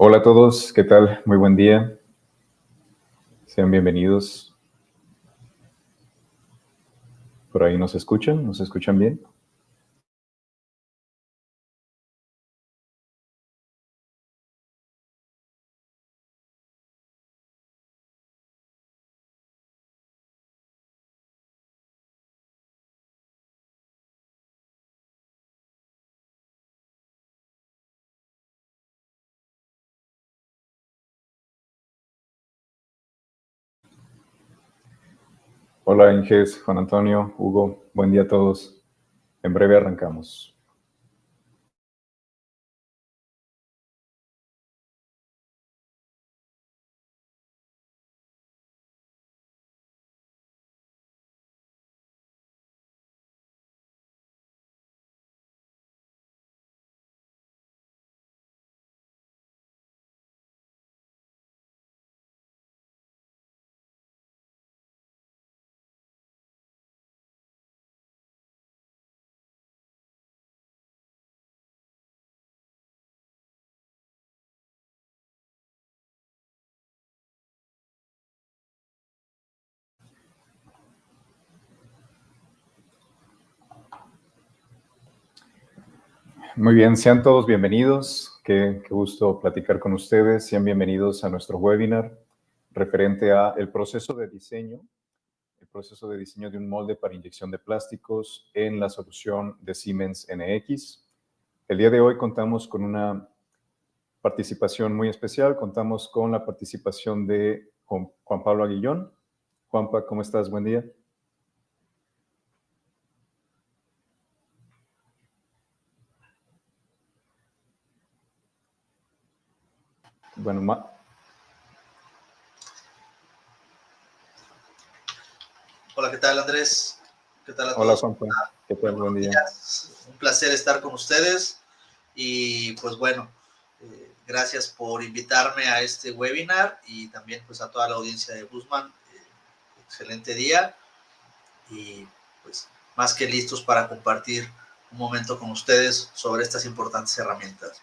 Hola a todos, ¿qué tal? Muy buen día. Sean bienvenidos. ¿Por ahí nos escuchan? ¿Nos escuchan bien? Hola Inges, Juan Antonio, Hugo, buen día a todos. En breve arrancamos. Muy bien, sean todos bienvenidos. Qué gusto platicar con ustedes. Sean bienvenidos a nuestro webinar referente a el proceso de diseño de un molde para inyección de plásticos en la solución de Siemens NX. El día de hoy contamos con una participación muy especial. Contamos con la participación de Juan Pablo Aguillón. Juanpa, ¿cómo estás? Buen día. Bueno, Hola, ¿qué tal, Andrés? ¿Qué tal a hola, todos? Juanpa. ¿Qué tal? Buen día. Un placer estar con ustedes y pues bueno, gracias por invitarme a este webinar y también pues a toda la audiencia de Busman. Excelente día y pues más que listos para compartir un momento con ustedes sobre estas importantes herramientas.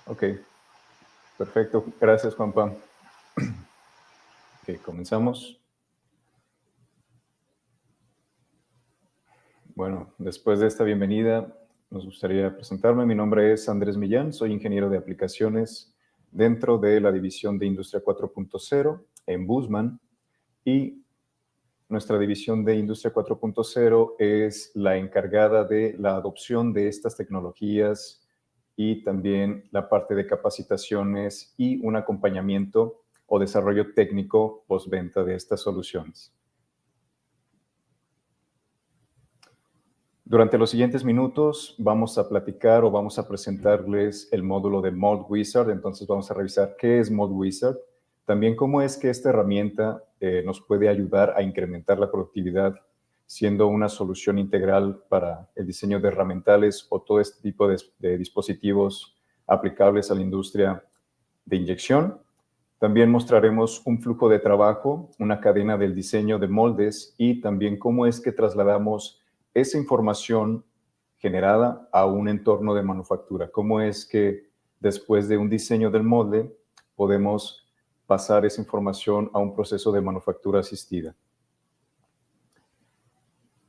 Ok, perfecto. Gracias, Juanpa. Ok, comenzamos. Bueno, después de esta bienvenida, nos gustaría presentarme. Mi nombre es Andrés Millán, soy ingeniero de aplicaciones dentro de la división de Industria 4.0 en Busman, y nuestra división de Industria 4.0 es la encargada de la adopción de estas tecnologías y también la parte de capacitaciones y un acompañamiento o desarrollo técnico postventa de estas soluciones. Durante los siguientes minutos vamos a platicar o vamos a presentarles el módulo de Mold Wizard. Entonces vamos a revisar qué es Mold Wizard, también cómo es que esta herramienta nos puede ayudar a incrementar la productividad, siendo una solución integral para el diseño de herramientales o todo este tipo de dispositivos aplicables a la industria de inyección. También mostraremos un flujo de trabajo, una cadena del diseño de moldes y también cómo es que trasladamos esa información generada a un entorno de manufactura. Cómo es que después de un diseño del molde podemos pasar esa información a un proceso de manufactura asistida.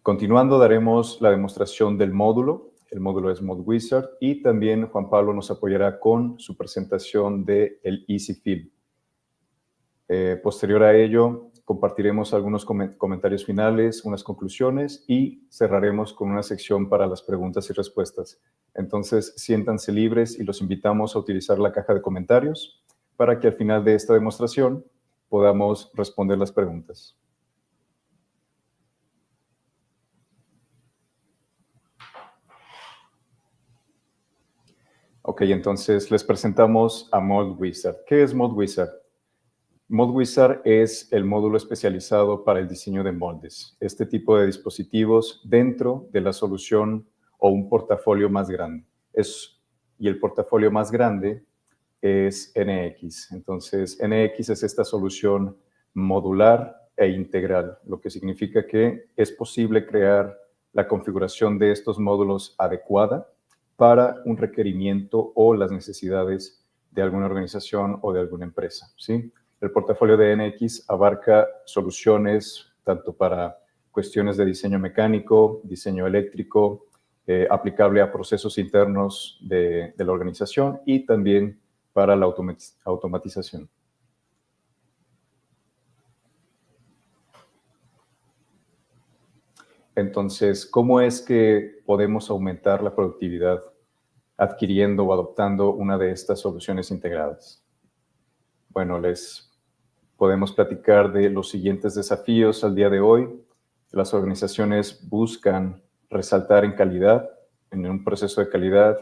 Continuando, daremos la demostración del módulo. El módulo es Mold Wizard y también Juan Pablo nos apoyará con su presentación del Easy Fill. Posterior a ello, compartiremos algunos comentarios finales, unas conclusiones y cerraremos con una sección para las preguntas y respuestas. Entonces, siéntanse libres y los invitamos a utilizar la caja de comentarios para que al final de esta demostración podamos responder las preguntas. Ok, entonces les presentamos a Mold Wizard. ¿Qué es Mold Wizard? Mold Wizard es el módulo especializado para el diseño de moldes, este tipo de dispositivos dentro de la solución o un portafolio más grande. Y el portafolio más grande es NX. Entonces, NX es esta solución modular e integral, lo que significa que es posible crear la configuración de estos módulos adecuada para un requerimiento o las necesidades de alguna organización o de alguna empresa, ¿sí? El portafolio de NX abarca soluciones tanto para cuestiones de diseño mecánico, diseño eléctrico, aplicable a procesos internos de la organización y también para la automatización. Entonces, ¿cómo es que podemos aumentar la productividad adquiriendo o adoptando una de estas soluciones integradas? Bueno, les podemos platicar de los siguientes desafíos al día de hoy. Las organizaciones buscan resaltar en calidad, en un proceso de calidad,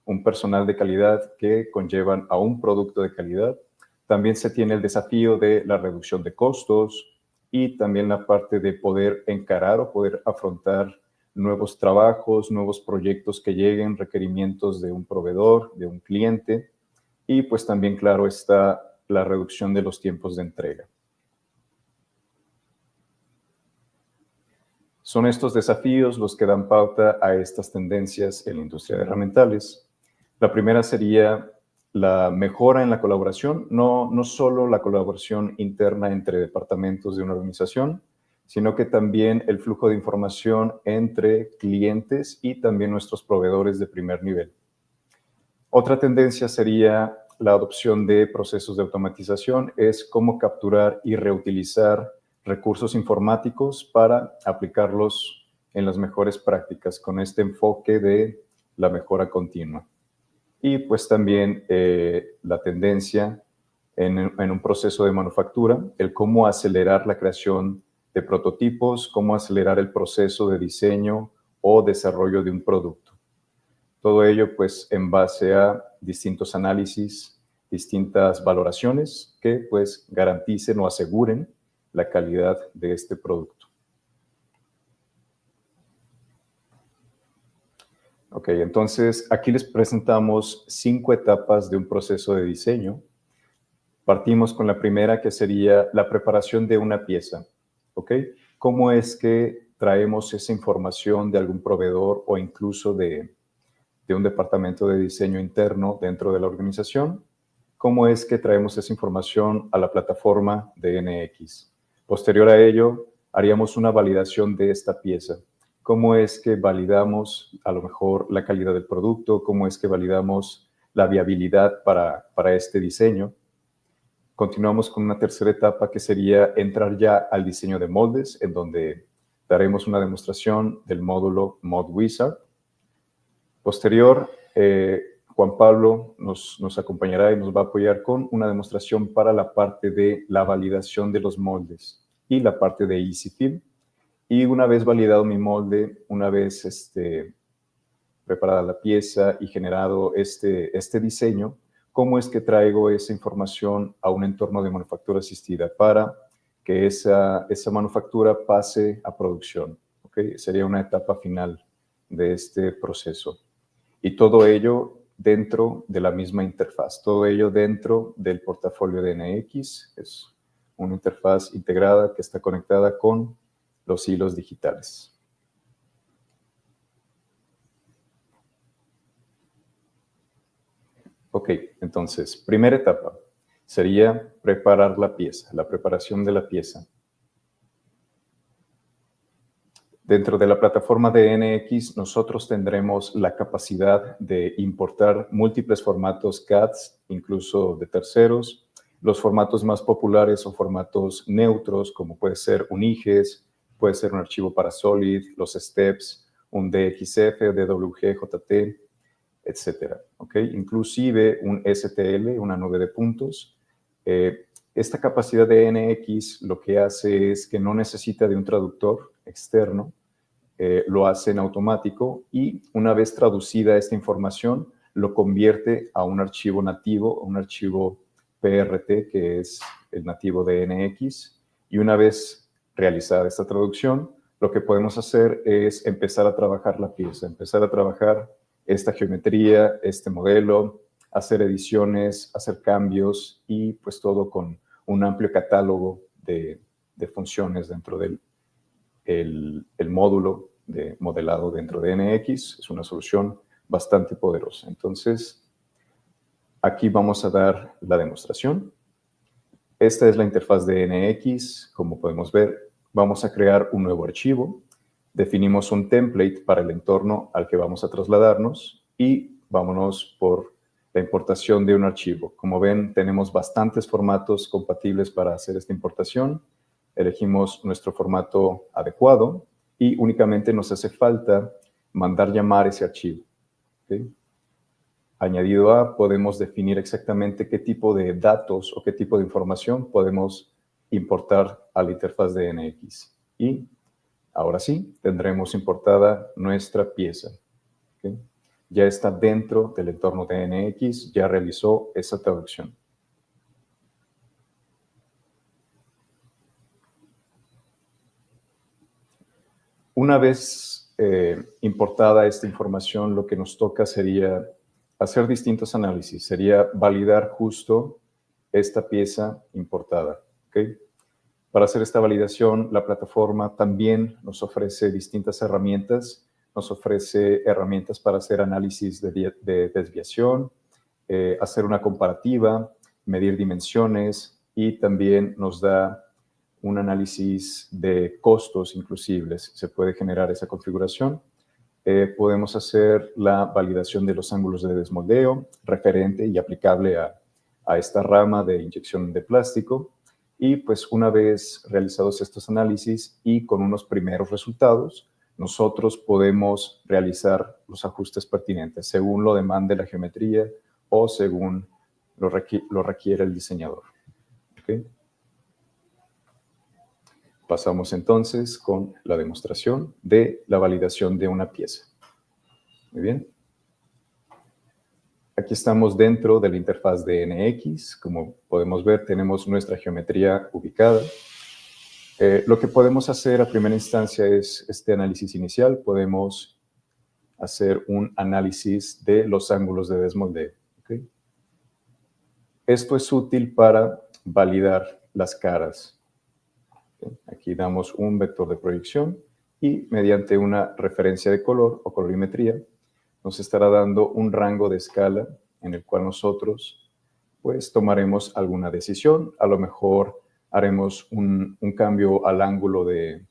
un personal de calidad que conllevan a un producto de calidad. También se tiene el desafío de la reducción de costos y también la parte de poder encarar o poder afrontar nuevos trabajos, nuevos proyectos que lleguen, requerimientos de un proveedor, de un cliente. Y pues también, claro, está la reducción de los tiempos de entrega. Son estos desafíos los que dan pauta a estas tendencias en la industria de herramientales. La primera sería la mejora en la colaboración, no solo la colaboración interna entre departamentos de una organización, sino que también el flujo de información entre clientes y también nuestros proveedores de primer nivel. Otra tendencia sería la adopción de procesos de automatización, es cómo capturar y reutilizar recursos informáticos para aplicarlos en las mejores prácticas con este enfoque de la mejora continua. Y pues también la tendencia en un proceso de manufactura, el cómo acelerar la creación de prototipos, cómo acelerar el proceso de diseño o desarrollo de un producto. Todo ello pues en base a distintos análisis, distintas valoraciones que pues garanticen o aseguren la calidad de este producto. Ok, entonces aquí les presentamos 5 etapas de un proceso de diseño. Partimos con la primera, que sería la preparación de una pieza. ¿Ok? ¿Cómo es que traemos esa información de algún proveedor o incluso de un departamento de diseño interno dentro de la organización? ¿Cómo es que traemos esa información a la plataforma de NX? Posterior a ello, haríamos una validación de esta pieza. ¿Cómo es que validamos a lo mejor la calidad del producto? ¿Cómo es que validamos la viabilidad para este diseño? Continuamos con una tercera etapa que sería entrar ya al diseño de moldes, en donde daremos una demostración del módulo ModWizard. Posterior, Juan Pablo nos acompañará y nos va a apoyar con una demostración para la parte de la validación de los moldes y la parte de EasyFill. Y una vez validado mi molde, una vez preparada la pieza y generado este diseño, ¿cómo es que traigo esa información a un entorno de manufactura asistida para que esa manufactura pase a producción? ¿Okay? Sería una etapa final de este proceso. Y todo ello dentro de la misma interfaz, todo ello dentro del portafolio de NX. Es una interfaz integrada que está conectada con los hilos digitales. Ok, entonces, primera etapa sería preparar la pieza, la preparación de la pieza. Dentro de la plataforma de NX, nosotros tendremos la capacidad de importar múltiples formatos CAD, incluso de terceros. Los formatos más populares son formatos neutros, como puede ser un IGES, puede ser un archivo para Solid, los steps, un DXF, DWG, JT, etcétera. ¿Okay? Inclusive un STL, una nube de puntos. Esta capacidad de NX lo que hace es que no necesita de un traductor externo, lo hace en automático y una vez traducida esta información, lo convierte a un archivo nativo, un archivo PRT, que es el nativo de NX. Y una vez realizada esta traducción, lo que podemos hacer es empezar a trabajar la pieza, empezar a trabajar esta geometría, este modelo, hacer ediciones, hacer cambios y pues todo con un amplio catálogo de funciones dentro del el módulo de modelado dentro de NX. Es una solución bastante poderosa. Entonces, aquí vamos a dar la demostración. Esta es la interfaz de NX. Como podemos ver, vamos a crear un nuevo archivo. Definimos un template para el entorno al que vamos a trasladarnos y vámonos por la importación de un archivo. Como ven, tenemos bastantes formatos compatibles para hacer esta importación. Elegimos nuestro formato adecuado y únicamente nos hace falta mandar llamar ese archivo. ¿Okay? Añadido a, podemos definir exactamente qué tipo de datos o qué tipo de información podemos importar a la interfaz de NX. Y ahora sí, tendremos importada nuestra pieza. ¿Okay? Ya está dentro del entorno de NX, ya realizó esa traducción. Una vez importada esta información, lo que nos toca sería hacer distintos análisis. Sería validar justo esta pieza importada. ¿Okay? Para hacer esta validación, la plataforma también nos ofrece distintas herramientas. Nos ofrece herramientas para hacer análisis de desviación, hacer una comparativa, medir dimensiones y también nos da un análisis de costos inclusive. Se puede generar esa configuración. Podemos hacer la validación de los ángulos de desmoldeo referente y aplicable a esta rama de inyección de plástico. Y pues una vez realizados estos análisis y con unos primeros resultados, nosotros podemos realizar los ajustes pertinentes según lo demande la geometría o según lo requiere el diseñador. ¿Okay? Pasamos entonces con la demostración de la validación de una pieza. Muy bien. Aquí estamos dentro de la interfaz de NX. Como podemos ver, tenemos nuestra geometría ubicada. Lo que podemos hacer a primera instancia es este análisis inicial. Podemos hacer un análisis de los ángulos de desmoldeo. ¿Okay? Esto es útil para validar las caras. Aquí damos un vector de proyección y mediante una referencia de color o colorimetría nos estará dando un rango de escala en el cual nosotros pues tomaremos alguna decisión. A lo mejor haremos un cambio al ángulo de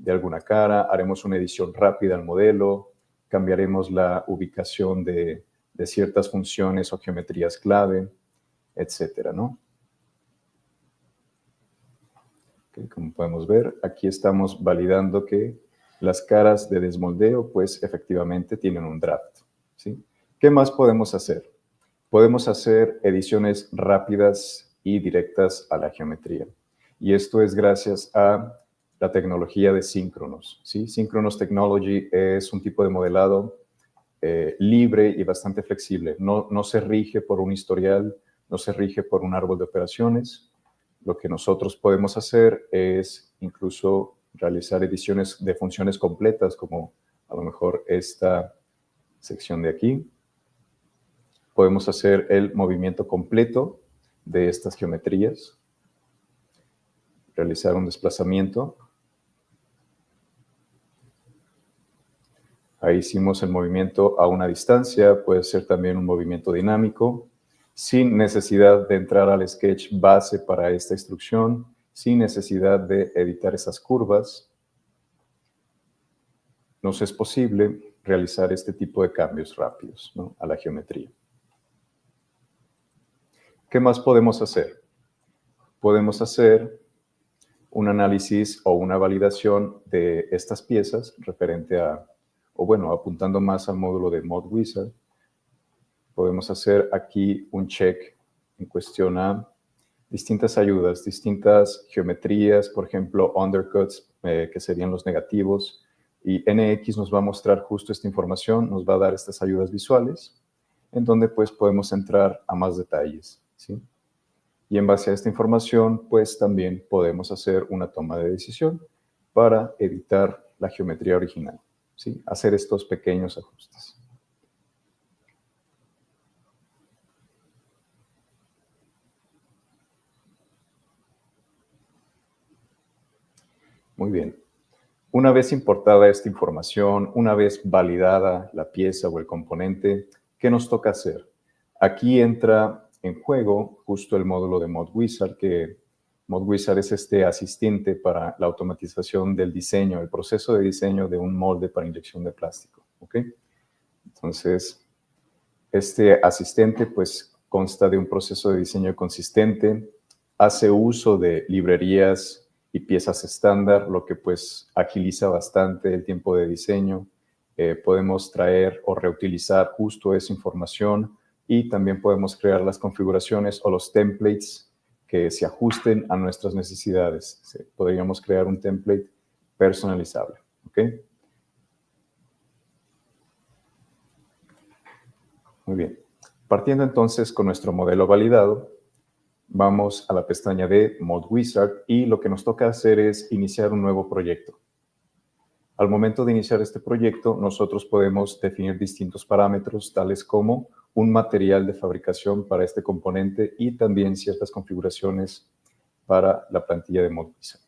alguna cara, haremos una edición rápida al modelo, cambiaremos la ubicación de ciertas funciones o geometrías clave, etcétera, ¿no? Como podemos ver, aquí estamos validando que las caras de desmoldeo, pues efectivamente tienen un draft. ¿Sí? ¿Qué más podemos hacer? Podemos hacer ediciones rápidas y directas a la geometría. Y esto es gracias a la tecnología de Synchronos. ¿Sí? Synchronos Technology es un tipo de modelado libre y bastante flexible. No se rige por un historial, no se rige por un árbol de operaciones. Lo que nosotros podemos hacer es incluso realizar ediciones de funciones completas, como a lo mejor esta sección de aquí. Podemos hacer el movimiento completo de estas geometrías, realizar un desplazamiento. Ahí hicimos el movimiento a una distancia, puede ser también un movimiento dinámico, sin necesidad de entrar al sketch base para esta instrucción, sin necesidad de editar esas curvas. Nos es posible realizar este tipo de cambios rápidos, ¿no?, a la geometría. ¿Qué más podemos hacer? Podemos hacer un análisis o una validación de estas piezas referente a, o bueno, apuntando más al módulo de ModWizard. Podemos hacer aquí un check en cuestión a distintas ayudas, distintas geometrías, por ejemplo, undercuts, que serían los negativos, y NX nos va a mostrar justo esta información, nos va a dar estas ayudas visuales, en donde pues podemos entrar a más detalles, ¿sí? Y en base a esta información, pues también podemos hacer una toma de decisión para editar la geometría original, ¿sí? Hacer estos pequeños ajustes. Muy bien. Una vez importada esta información, una vez validada la pieza o el componente, ¿qué nos toca hacer? Aquí entra en juego justo el módulo de ModWizard, que ModWizard es este asistente para la automatización del diseño, el proceso de diseño de un molde para inyección de plástico. ¿Ok? Entonces, este asistente pues consta de un proceso de diseño consistente, hace uso de librerías y piezas estándar, lo que pues agiliza bastante el tiempo de diseño. Podemos traer o reutilizar justo esa información y también podemos crear las configuraciones o los templates que se ajusten a nuestras necesidades. Podríamos crear un template personalizable. ¿Ok? Muy bien. Partiendo entonces con nuestro modelo validado, vamos a la pestaña de ModWizard y lo que nos toca hacer es iniciar un nuevo proyecto. Al momento de iniciar este proyecto, nosotros podemos definir distintos parámetros, tales como un material de fabricación para este componente y también ciertas configuraciones para la plantilla de ModWizard.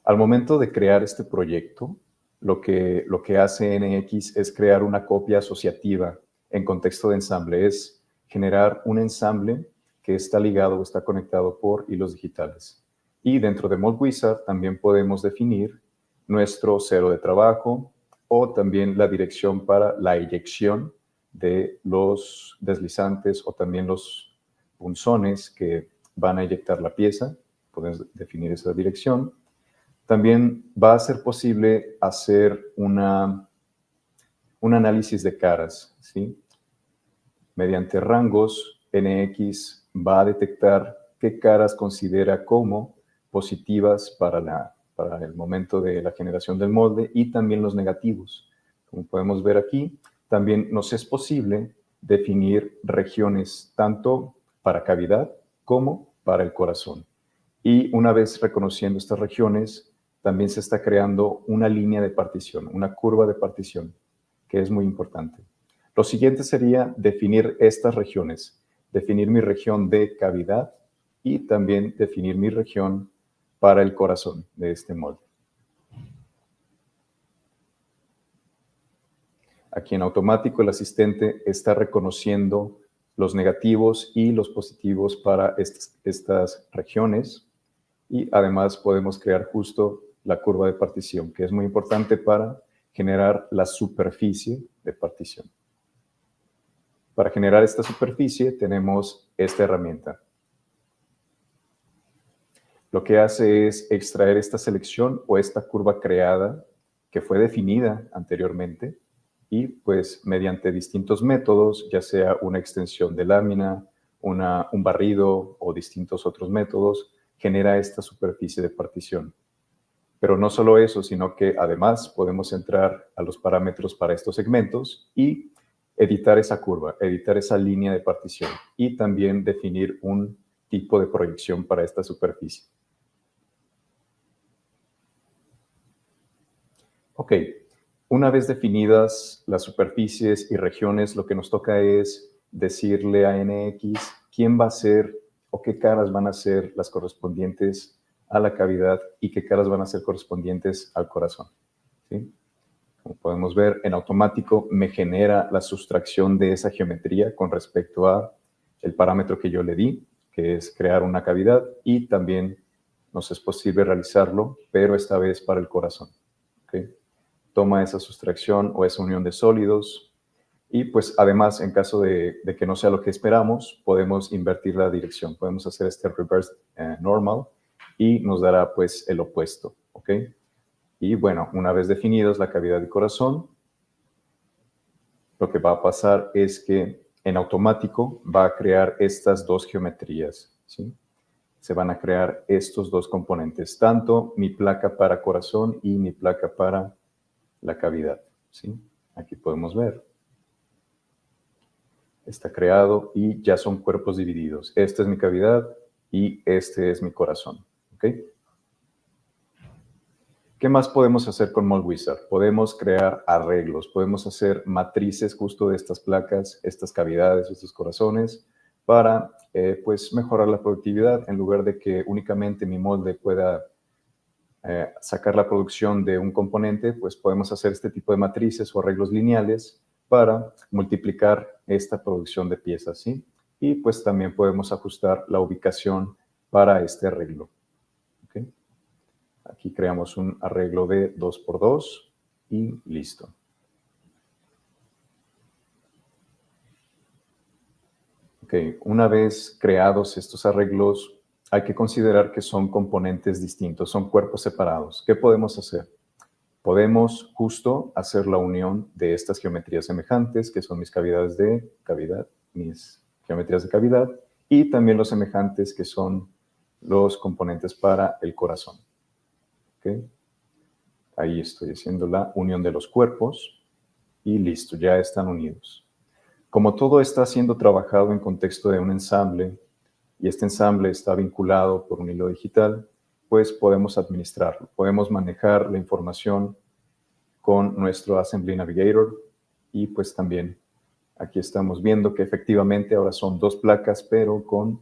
Al momento de crear este proyecto, lo que hace NX es crear una copia asociativa en contexto de ensamble, es generar un ensamble que está ligado o está conectado por hilos digitales. Y dentro de ModWizard también podemos definir nuestro cero de trabajo o también la dirección para la eyección de los deslizantes o también los punzones que van a eyectar la pieza. Podemos definir esa dirección. También va a ser posible hacer un análisis de caras, ¿sí? Mediante rangos, NX va a detectar qué caras considera como positivas para el momento de la generación del molde y también los negativos. Como podemos ver aquí, también nos es posible definir regiones tanto para cavidad como para el corazón. Y una vez reconociendo estas regiones, también se está creando una línea de partición, una curva de partición, que es muy importante. Lo siguiente sería definir estas regiones, definir mi región de cavidad y también definir mi región para el corazón de este molde. Aquí en automático el asistente está reconociendo los negativos y los positivos para estas regiones y además podemos crear justo la curva de partición, que es muy importante para generar la superficie de partición. Para generar esta superficie tenemos esta herramienta. Lo que hace es extraer esta selección o esta curva creada que fue definida anteriormente y pues mediante distintos métodos, ya sea una extensión de lámina, un barrido o distintos otros métodos, genera esta superficie de partición. Pero no solo eso, sino que además podemos entrar a los parámetros para estos segmentos y editar esa curva, editar esa línea de partición y también definir un tipo de proyección para esta superficie. Ok, una vez definidas las superficies y regiones, lo que nos toca es decirle a NX quién va a ser o qué caras van a ser las correspondientes a la cavidad y qué caras van a ser correspondientes al corazón. ¿Sí? Como podemos ver, en automático me genera la sustracción de esa geometría con respecto a el parámetro que yo le di, que es crear una cavidad, y también nos es posible realizarlo, pero esta vez para el corazón. ¿Okay? Toma esa sustracción o esa unión de sólidos, y pues además, en caso de que no sea lo que esperamos, podemos invertir la dirección. Podemos hacer este reverse normal y nos dará pues el opuesto, ¿ok? Y bueno, una vez definidos la cavidad y corazón, lo que va a pasar es que en automático va a crear estas dos geometrías, ¿sí? Se van a crear estos dos componentes, tanto mi placa para corazón y mi placa para la cavidad, ¿sí? Aquí podemos ver. Está creado y ya son cuerpos divididos. Esta es mi cavidad y este es mi corazón, ¿ok? ¿Qué más podemos hacer con ModWizard? Podemos crear arreglos, podemos hacer matrices justo de estas placas, estas cavidades, estos corazones. para pues mejorar la productividad. En lugar de que únicamente mi molde pueda sacar la producción de un componente, pues podemos hacer este tipo de matrices o arreglos lineales para multiplicar esta producción de piezas, ¿sí? Y pues también podemos ajustar la ubicación para este arreglo. ¿Okay? Aquí creamos un arreglo de 2x2 y listo. Ok, una vez creados estos arreglos, hay que considerar que son componentes distintos, son cuerpos separados. ¿Qué podemos hacer? Podemos justo hacer la unión de estas geometrías semejantes, que son mis cavidades de cavidad, mis geometrías de cavidad, y también los semejantes, que son los componentes para el corazón. ¿Okay? Ahí estoy haciendo la unión de los cuerpos y listo, ya están unidos. Como todo está siendo trabajado en contexto de un ensamble y este ensamble está vinculado por un hilo digital, pues podemos administrarlo, podemos manejar la información con nuestro Assembly Navigator y pues también aquí estamos viendo que efectivamente ahora son 2 placas, pero con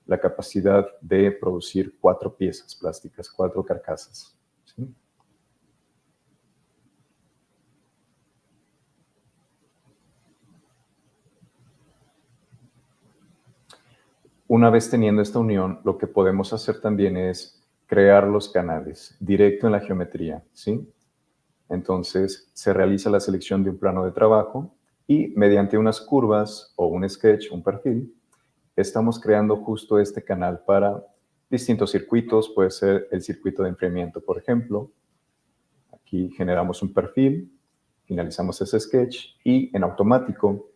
la capacidad de producir 4 piezas plásticas, 4 carcasas. ¿Sí? Una vez teniendo esta unión, lo que podemos hacer también es crear los canales directo en la geometría, ¿sí? Entonces, se realiza la selección de un plano de trabajo y mediante unas curvas o un sketch, un perfil, estamos creando justo este canal para distintos circuitos. Puede ser el circuito de enfriamiento, por ejemplo. Aquí generamos un perfil, finalizamos ese sketch y en automático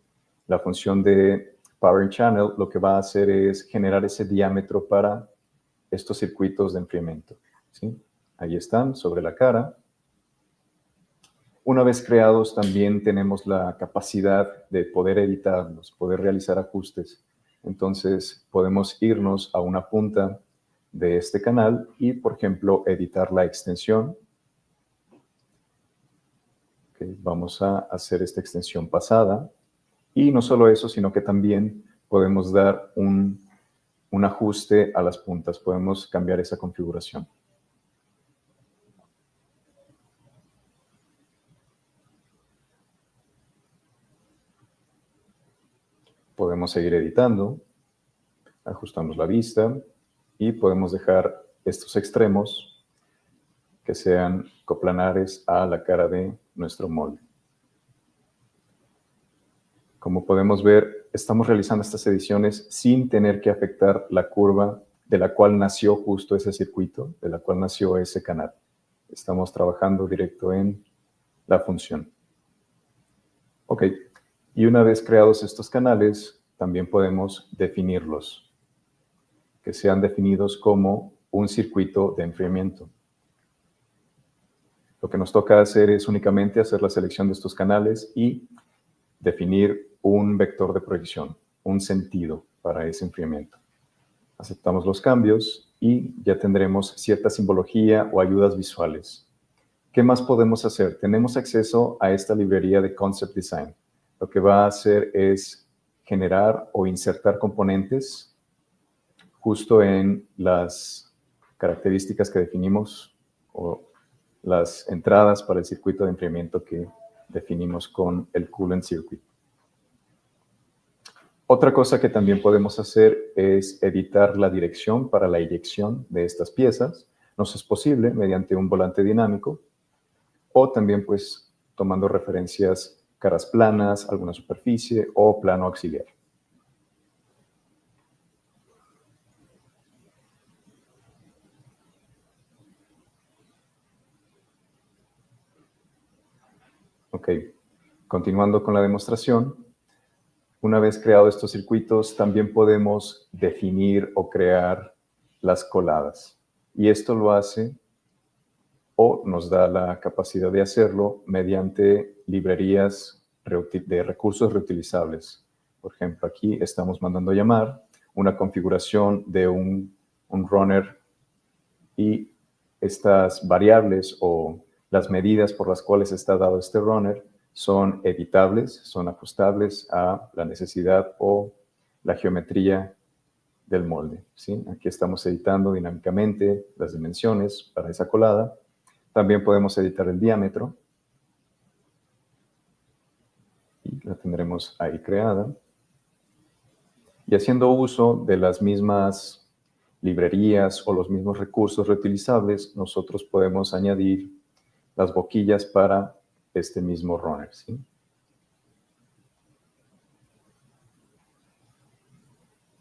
la función de Power Channel lo que va a hacer es generar ese diámetro para estos circuitos de enfriamiento. ¿Sí? Ahí están, sobre la cara. Una vez creados, también tenemos la capacidad de poder editarlos, poder realizar ajustes. Entonces, podemos irnos a una punta de este canal y, por ejemplo, editar la extensión. Okay, vamos a hacer esta extensión pasada. Y no solo eso, sino que también podemos dar un ajuste a las puntas. Podemos cambiar esa configuración. Podemos seguir editando, ajustamos la vista y podemos dejar estos extremos que sean coplanares a la cara de nuestro molde. Como podemos ver, estamos realizando estas ediciones sin tener que afectar la curva de la cual nació justo ese circuito, de la cual nació ese canal. Estamos trabajando directo en la función. Ok, y una vez creados estos canales, también podemos definirlos, que sean definidos como un circuito de enfriamiento. Lo que nos toca hacer es únicamente hacer la selección de estos canales y definir un vector de proyección, un sentido para ese enfriamiento. Aceptamos los cambios y ya tendremos cierta simbología o ayudas visuales. ¿Qué más podemos hacer? Tenemos acceso a esta librería de Concept Design. Lo que va a hacer es generar o insertar componentes justo en las características que definimos o las entradas para el circuito de enfriamiento que definimos con el Coolant Circuit. Otra cosa que también podemos hacer es editar la dirección para la eyección de estas piezas. Nos es posible mediante un volante dinámico o también pues tomando referencias caras planas, alguna superficie o plano auxiliar. Ok, continuando con la demostración. Una vez creados estos circuitos, también podemos definir o crear las coladas. Y esto lo hace o nos da la capacidad de hacerlo mediante librerías de recursos reutilizables. Por ejemplo, aquí estamos mandando a llamar una configuración de un runner y estas variables o las medidas por las cuales está dado este runner son editables, son ajustables a la necesidad o la geometría del molde, ¿sí? Aquí estamos editando dinámicamente las dimensiones para esa colada. También podemos editar el diámetro. Y la tendremos ahí creada. Y haciendo uso de las mismas librerías o los mismos recursos reutilizables, nosotros podemos añadir las boquillas para este mismo runner, ¿sí?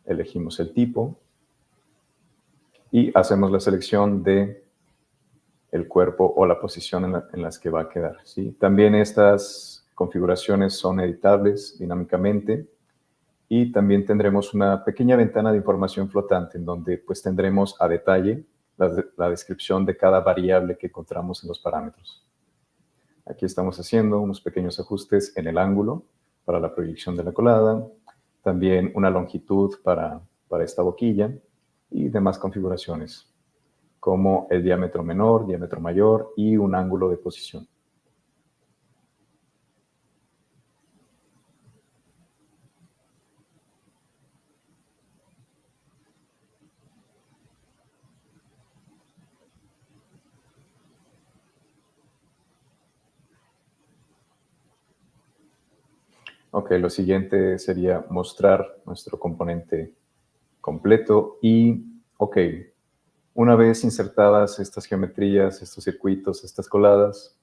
Elegimos el tipo y hacemos la selección de el cuerpo o la posición en las que va a quedar, ¿sí? También estas configuraciones son editables dinámicamente y también tendremos una pequeña ventana de información flotante en donde pues tendremos a detalle la descripción de cada variable que encontramos en los parámetros. Aquí estamos haciendo unos pequeños ajustes en el ángulo para la proyección de la colada, también una longitud para esta boquilla y demás configuraciones, como el diámetro menor, diámetro mayor y un ángulo de posición. Ok, lo siguiente sería mostrar nuestro componente completo y, ok, una vez insertadas estas geometrías, estos circuitos, estas coladas,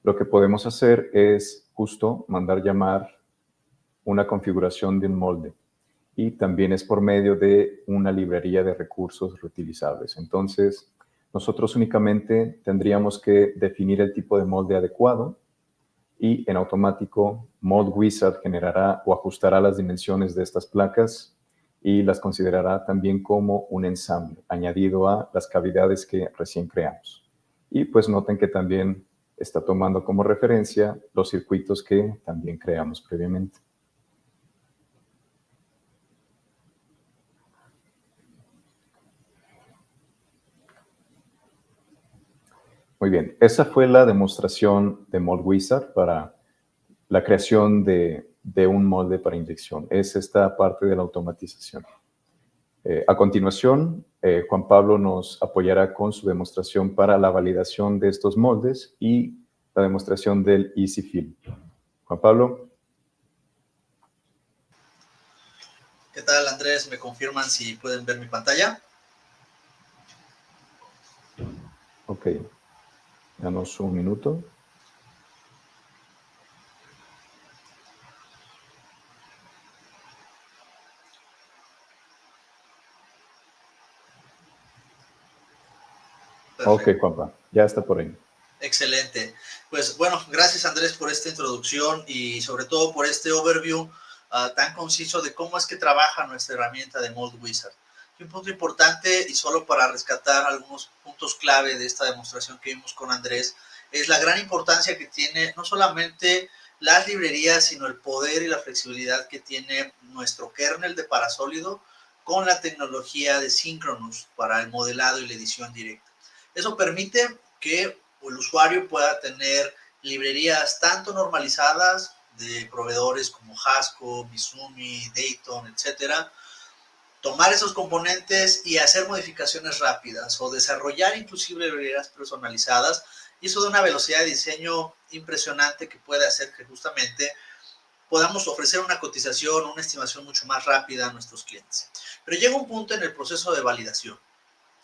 lo que podemos hacer es justo mandar llamar una configuración de un molde y también es por medio de una librería de recursos reutilizables. Entonces, nosotros únicamente tendríamos que definir el tipo de molde adecuado y en automático Mold Wizard generará o ajustará las dimensiones de estas placas y las considerará también como un ensamble añadido a las cavidades que recién creamos. Y pues noten que también está tomando como referencia los circuitos que también creamos previamente. Muy bien, esa fue la demostración de Mold Wizard para la creación de un molde para inyección. Es esta parte de la automatización. A continuación, Juan Pablo nos apoyará con su demostración para la validación de estos moldes y la demostración del Easy Fill. Juan Pablo. ¿Qué tal, Andrés? ¿Me confirman si pueden ver mi pantalla? Ok, danos un minuto. Perfecto. Ok, Juanpa, ya está por ahí. Excelente. Pues bueno, gracias Andrés por esta introducción y sobre todo por este overview tan conciso de cómo es que trabaja nuestra herramienta de Mold Wizard. Y un punto importante, y solo para rescatar algunos puntos clave de esta demostración que vimos con Andrés, es la gran importancia que tiene no solamente las librerías, sino el poder y la flexibilidad que tiene nuestro kernel de Parasólido con la tecnología de Synchronous para el modelado y la edición directa. Eso permite que el usuario pueda tener librerías tanto normalizadas de proveedores como Hasco, Mizumi, Dayton, etcétera, tomar esos componentes y hacer modificaciones rápidas o desarrollar inclusive librerías personalizadas, y eso da una velocidad de diseño impresionante que puede hacer que justamente podamos ofrecer una cotización, una estimación mucho más rápida a nuestros clientes. Pero llega un punto en el proceso de validación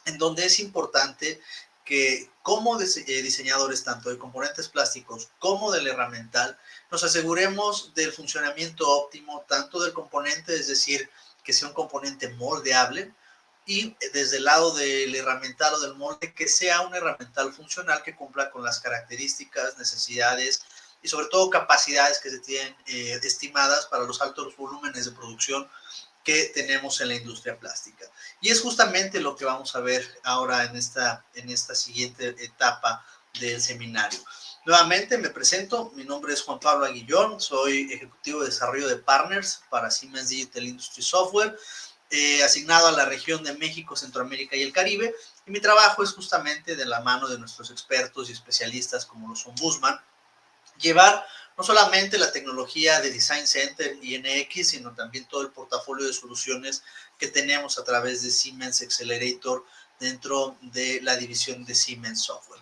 en donde es importante que como diseñadores tanto de componentes plásticos como del herramental nos aseguremos del funcionamiento óptimo tanto del componente, es decir, que sea un componente moldeable, y desde el lado del herramental o del molde que sea un herramental funcional que cumpla con las características, necesidades y sobre todo capacidades que se tienen estimadas para los altos volúmenes de producción que tenemos en la industria plástica. Y es justamente lo que vamos a ver ahora en esta siguiente etapa del seminario. Nuevamente me presento, mi nombre es Juan Pablo Aguillón, soy ejecutivo de desarrollo de partners para Siemens Digital Industry Software, asignado a la región de México, Centroamérica y el Caribe, y mi trabajo es justamente de la mano de nuestros expertos y especialistas como lo son Bussmann, llevar no solamente la tecnología de Design Center y NX, sino también todo el portafolio de soluciones que tenemos a través de Siemens Xcelerator dentro de la división de Siemens Software.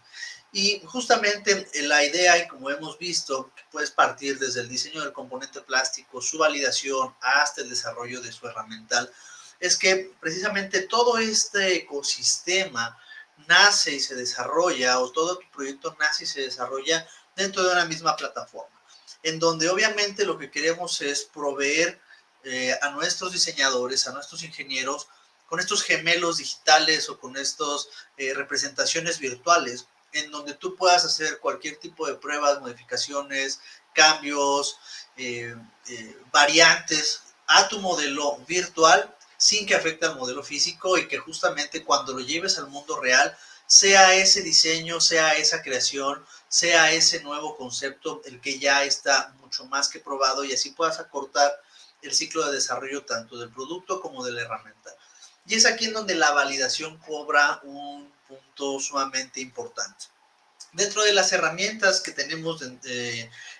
Y justamente la idea, y como hemos visto, que puedes partir desde el diseño del componente plástico, su validación, hasta el desarrollo de su herramental, es que precisamente todo este ecosistema nace y se desarrolla, o todo tu proyecto nace y se desarrolla dentro de una misma plataforma, en donde obviamente lo que queremos es proveer a nuestros diseñadores, a nuestros ingenieros, con estos gemelos digitales o con estas representaciones virtuales, en donde tú puedas hacer cualquier tipo de pruebas, modificaciones, cambios, variantes a tu modelo virtual sin que afecte al modelo físico, y que justamente cuando lo lleves al mundo real sea ese diseño, sea esa creación, sea ese nuevo concepto el que ya está mucho más que probado, y así puedas acortar el ciclo de desarrollo tanto del producto como de la herramienta. Y es aquí en donde la validación cobra un punto sumamente importante. Dentro de las herramientas que tenemos en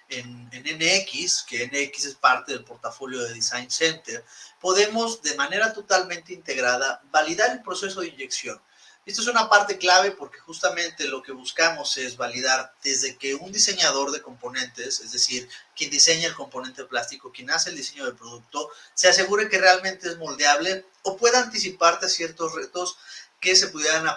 NX, que NX es parte del portafolio de Design Center, podemos de manera totalmente integrada validar el proceso de inyección. Esto es una parte clave porque justamente lo que buscamos es validar desde que un diseñador de componentes, es decir, quien diseña el componente plástico, quien hace el diseño del producto, se asegure que realmente es moldeable o pueda anticiparte a ciertos retos que se pudieran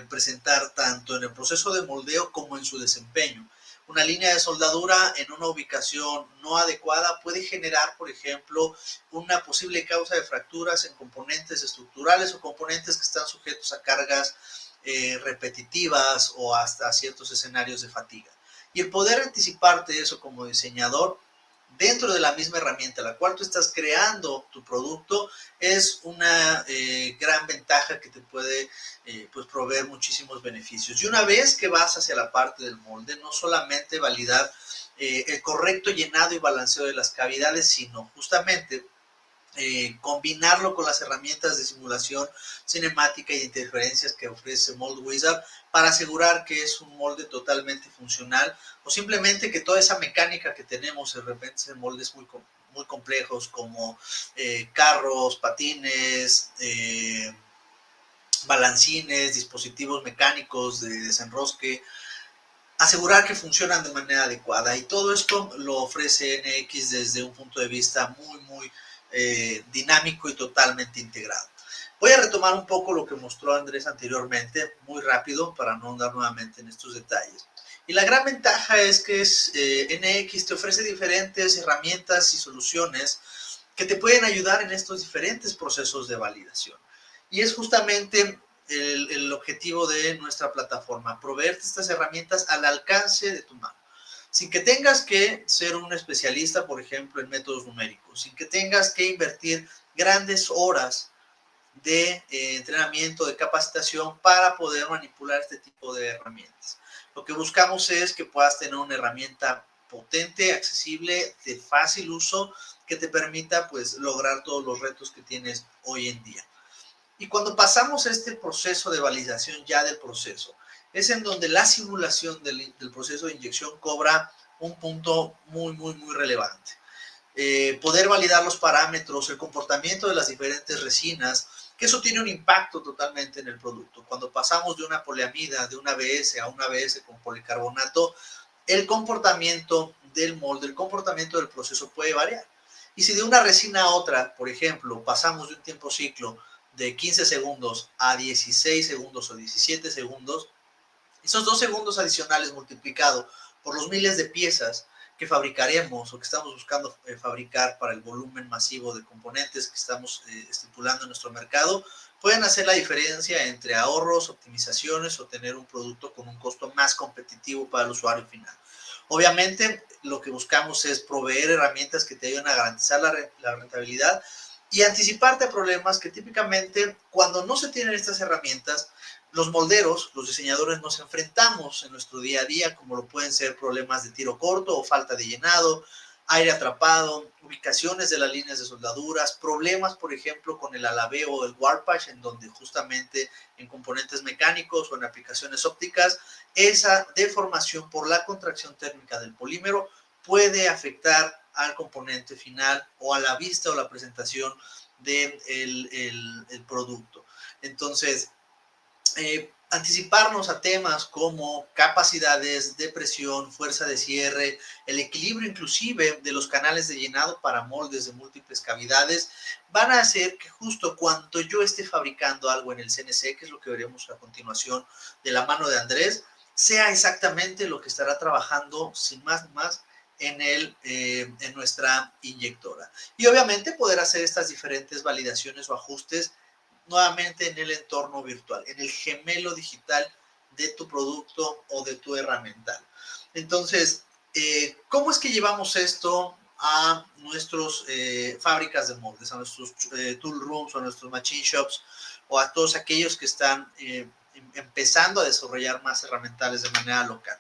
presentar tanto en el proceso de moldeo como en su desempeño. Una línea de soldadura en una ubicación no adecuada puede generar, por ejemplo, una posible causa de fracturas en componentes estructurales o componentes que están sujetos a cargas repetitivas o hasta ciertos escenarios de fatiga. Y el poder anticiparte eso como diseñador dentro de la misma herramienta, la cual tú estás creando tu producto, es una gran ventaja que te puede pues proveer muchísimos beneficios. Y una vez que vas hacia la parte del molde, no solamente validar el correcto llenado y balanceo de las cavidades, sino justamente combinarlo con las herramientas de simulación cinemática y de interferencias que ofrece Mold Wizard para asegurar que es un molde totalmente funcional, o simplemente que toda esa mecánica que tenemos de repente en moldes muy complejos como carros, patines, balancines, dispositivos mecánicos de desenrosque, asegurar que funcionan de manera adecuada. Y todo esto lo ofrece NX desde un punto de vista muy dinámico y totalmente integrado. Voy a retomar un poco lo que mostró Andrés anteriormente, muy rápido, para no andar nuevamente en estos detalles. Y la gran ventaja es que NX te ofrece diferentes herramientas y soluciones que te pueden ayudar en estos diferentes procesos de validación. Y es justamente el objetivo de nuestra plataforma, proveerte estas herramientas al alcance de tu mano, sin que tengas que ser un especialista, por ejemplo, en métodos numéricos, sin que tengas que invertir grandes horas de entrenamiento, de capacitación para poder manipular este tipo de herramientas. Lo que buscamos es que puedas tener una herramienta potente, accesible, de fácil uso, que te permita pues lograr todos los retos que tienes hoy en día. Y cuando pasamos a este proceso de validación ya del proceso, es en donde la simulación del proceso de inyección cobra un punto muy relevante. Poder validar los parámetros, el comportamiento de las diferentes resinas, que eso tiene un impacto totalmente en el producto. Cuando pasamos de una poliamida, de una ABS a una ABS con policarbonato, el comportamiento del molde, el comportamiento del proceso puede variar. Y si de una resina a otra, por ejemplo, pasamos de un tiempo ciclo de 15 segundos a 16 segundos o 17 segundos, esos 2 segundos adicionales multiplicado por los miles de piezas que fabricaremos o que estamos buscando fabricar para el volumen masivo de componentes que estamos estipulando en nuestro mercado, pueden hacer la diferencia entre ahorros, optimizaciones o tener un producto con un costo más competitivo para el usuario final. Obviamente, lo que buscamos es proveer herramientas que te ayuden a garantizar la rentabilidad y anticiparte a problemas que típicamente cuando no se tienen estas herramientas, los molderos, los diseñadores nos enfrentamos en nuestro día a día, como lo pueden ser problemas de tiro corto o falta de llenado, aire atrapado, ubicaciones de las líneas de soldaduras, problemas, por ejemplo, con el alabeo o el warpage, en donde justamente en componentes mecánicos o en aplicaciones ópticas, esa deformación por la contracción térmica del polímero puede afectar al componente final o a la vista o la presentación del el producto. Entonces, anticiparnos a temas como capacidades de presión, fuerza de cierre, el equilibrio inclusive de los canales de llenado para moldes de múltiples cavidades, van a hacer que justo cuando yo esté fabricando algo en el CNC, que es lo que veremos a continuación de la mano de Andrés, sea exactamente lo que estará trabajando sin más ni más en nuestra inyectora. Y obviamente poder hacer estas diferentes validaciones o ajustes nuevamente en el entorno virtual, en el gemelo digital de tu producto o de tu herramienta. Entonces, ¿cómo es que llevamos esto a nuestras fábricas de moldes, a nuestros tool rooms o a nuestros machine shops o a todos aquellos que están empezando a desarrollar más herramientales de manera local?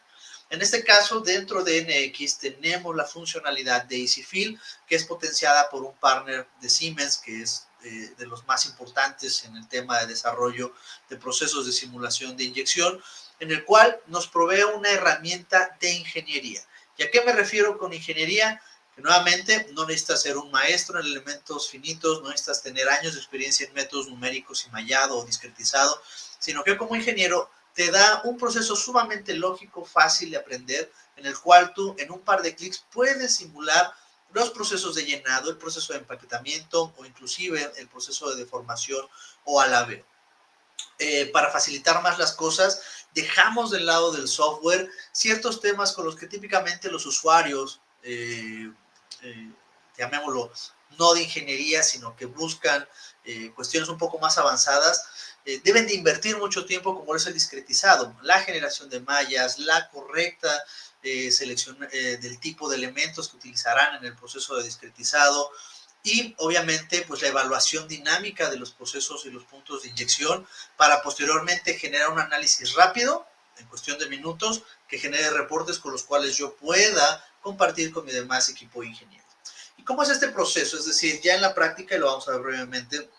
En este caso, dentro de NX tenemos la funcionalidad de EasyFill, que es potenciada por un partner de Siemens, que es de los más importantes en el tema de desarrollo de procesos de simulación de inyección, en el cual nos provee una herramienta de ingeniería. ¿Y a qué me refiero con ingeniería? Que nuevamente no necesitas ser un maestro en elementos finitos, no necesitas tener años de experiencia en métodos numéricos y mallado o discretizado, sino que como ingeniero te da un proceso sumamente lógico, fácil de aprender, en el cual tú en un par de clics puedes simular los procesos de llenado, el proceso de empaquetamiento o inclusive el proceso de deformación o alabeo. Para facilitar más las cosas, dejamos del lado del software ciertos temas con los que típicamente los usuarios, llamémoslo, no de ingeniería, sino que buscan cuestiones un poco más avanzadas, deben de invertir mucho tiempo, como es el discretizado, la generación de mallas, la correcta selección del tipo de elementos que utilizarán en el proceso de discretizado y obviamente pues la evaluación dinámica de los procesos y los puntos de inyección para posteriormente generar un análisis rápido en cuestión de minutos que genere reportes con los cuales yo pueda compartir con mi demás equipo de ingenieros. ¿Y cómo es este proceso? Es decir, ya en la práctica, y lo vamos a ver brevemente,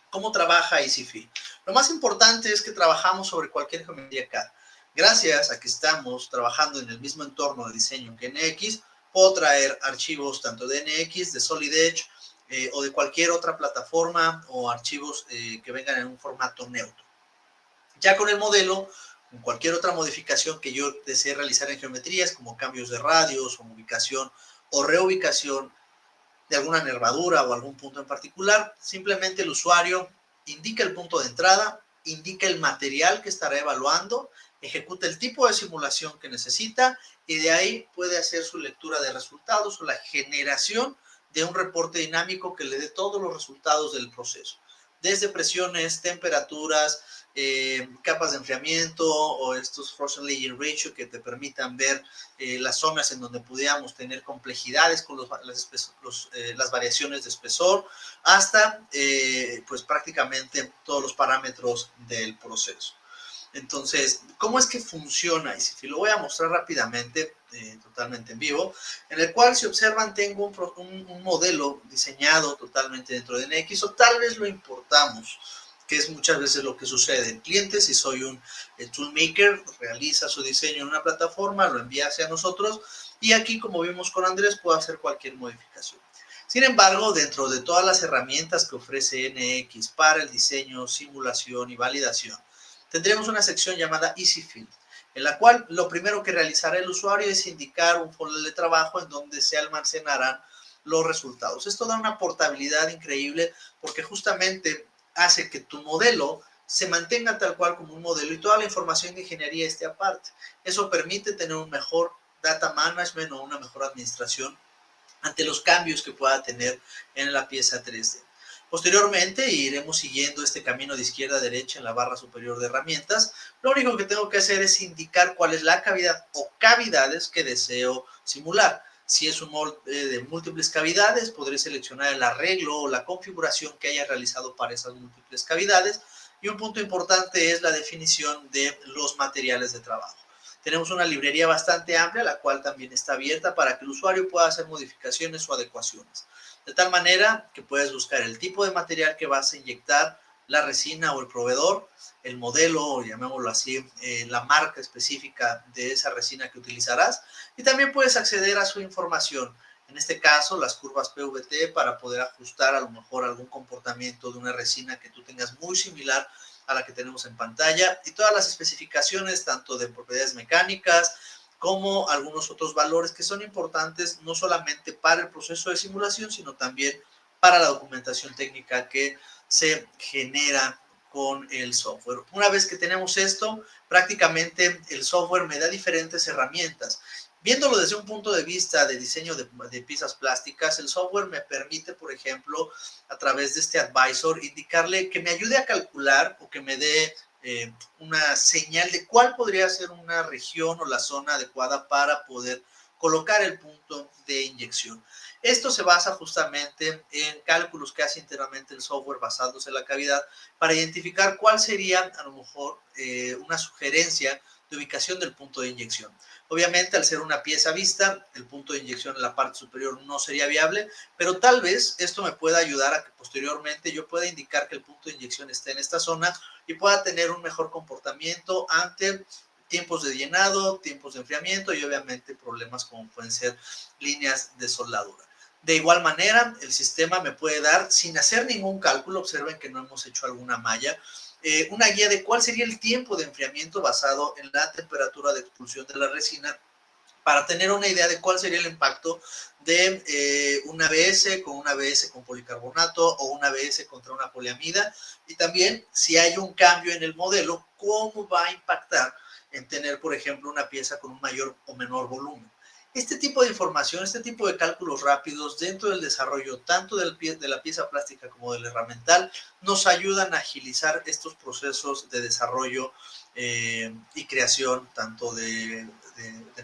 ¿cómo trabaja EasyFill? Lo más importante es que trabajamos sobre cualquier geometría CAD. Gracias a que estamos trabajando en el mismo entorno de diseño que NX, puedo traer archivos tanto de NX, de Solid Edge o de cualquier otra plataforma o archivos que vengan en un formato neutro. Ya con el modelo, con cualquier otra modificación que yo desee realizar en geometrías, como cambios de radios o ubicación o reubicación de alguna nervadura o algún punto en particular, simplemente el usuario indica el punto de entrada, indica el material que estará evaluando, ejecuta el tipo de simulación que necesita y de ahí puede hacer su lectura de resultados o la generación de un reporte dinámico que le dé todos los resultados del proceso, desde presiones, temperaturas, capas de enfriamiento o estos Frozen Layer Ratio que te permitan ver las zonas en donde pudiéramos tener complejidades con las variaciones de espesor, hasta pues prácticamente todos los parámetros del proceso. Entonces, ¿cómo es que funciona? Y si lo voy a mostrar rápidamente, totalmente en vivo, en el cual si observan tengo un modelo diseñado totalmente dentro de NX o tal vez lo importamos, que es muchas veces lo que sucede. El cliente, si soy un toolmaker, realiza su diseño en una plataforma, lo envía hacia nosotros y aquí, como vimos con Andrés, puedo hacer cualquier modificación. Sin embargo, dentro de todas las herramientas que ofrece NX para el diseño, simulación y validación, tendremos una sección llamada EasyFill, en la cual lo primero que realizará el usuario es indicar un folder de trabajo en donde se almacenarán los resultados. Esto da una portabilidad increíble porque justamente hace que tu modelo se mantenga tal cual como un modelo y toda la información de ingeniería esté aparte. Eso permite tener un mejor data management o una mejor administración ante los cambios que pueda tener en la pieza 3D. Posteriormente iremos siguiendo este camino de izquierda a derecha en la barra superior de herramientas. Lo único que tengo que hacer es indicar cuál es la cavidad o cavidades que deseo simular. Si es un molde de múltiples cavidades, podré seleccionar el arreglo o la configuración que haya realizado para esas múltiples cavidades. Y un punto importante es la definición de los materiales de trabajo. Tenemos una librería bastante amplia, la cual también está abierta para que el usuario pueda hacer modificaciones o adecuaciones. De tal manera que puedes buscar el tipo de material que vas a inyectar, la resina o el proveedor, el modelo, llamémoslo así, la marca específica de esa resina que utilizarás, y también puedes acceder a su información. En este caso, las curvas PVT para poder ajustar a lo mejor algún comportamiento de una resina que tú tengas muy similar a la que tenemos en pantalla, y todas las especificaciones, tanto de propiedades mecánicas como algunos otros valores que son importantes no solamente para el proceso de simulación, sino también para la documentación técnica que se genera con el software. Una vez que tenemos esto, prácticamente el software me da diferentes herramientas. Viéndolo desde un punto de vista de diseño de piezas plásticas, el software me permite, por ejemplo, a través de este advisor, indicarle que me ayude a calcular o que me dé una señal de cuál podría ser una región o la zona adecuada para poder colocar el punto de inyección. Esto se basa justamente en cálculos que hace internamente el software basándose en la cavidad para identificar cuál sería a lo mejor una sugerencia de ubicación del punto de inyección. Obviamente, al ser una pieza vista, el punto de inyección en la parte superior no sería viable, pero tal vez esto me pueda ayudar a que posteriormente yo pueda indicar que el punto de inyección esté en esta zona y pueda tener un mejor comportamiento ante tiempos de llenado, tiempos de enfriamiento y obviamente problemas como pueden ser líneas de soldadura. De igual manera, el sistema me puede dar, sin hacer ningún cálculo, observen que no hemos hecho alguna malla, una guía de cuál sería el tiempo de enfriamiento basado en la temperatura de expulsión de la resina para tener una idea de cuál sería el impacto de un ABS con un ABS con policarbonato o un ABS contra una poliamida, y también si hay un cambio en el modelo, cómo va a impactar en tener, por ejemplo, una pieza con un mayor o menor volumen. Este tipo de información, este tipo de cálculos rápidos dentro del desarrollo tanto de la pieza plástica como del herramental nos ayudan a agilizar estos procesos de desarrollo y creación tanto de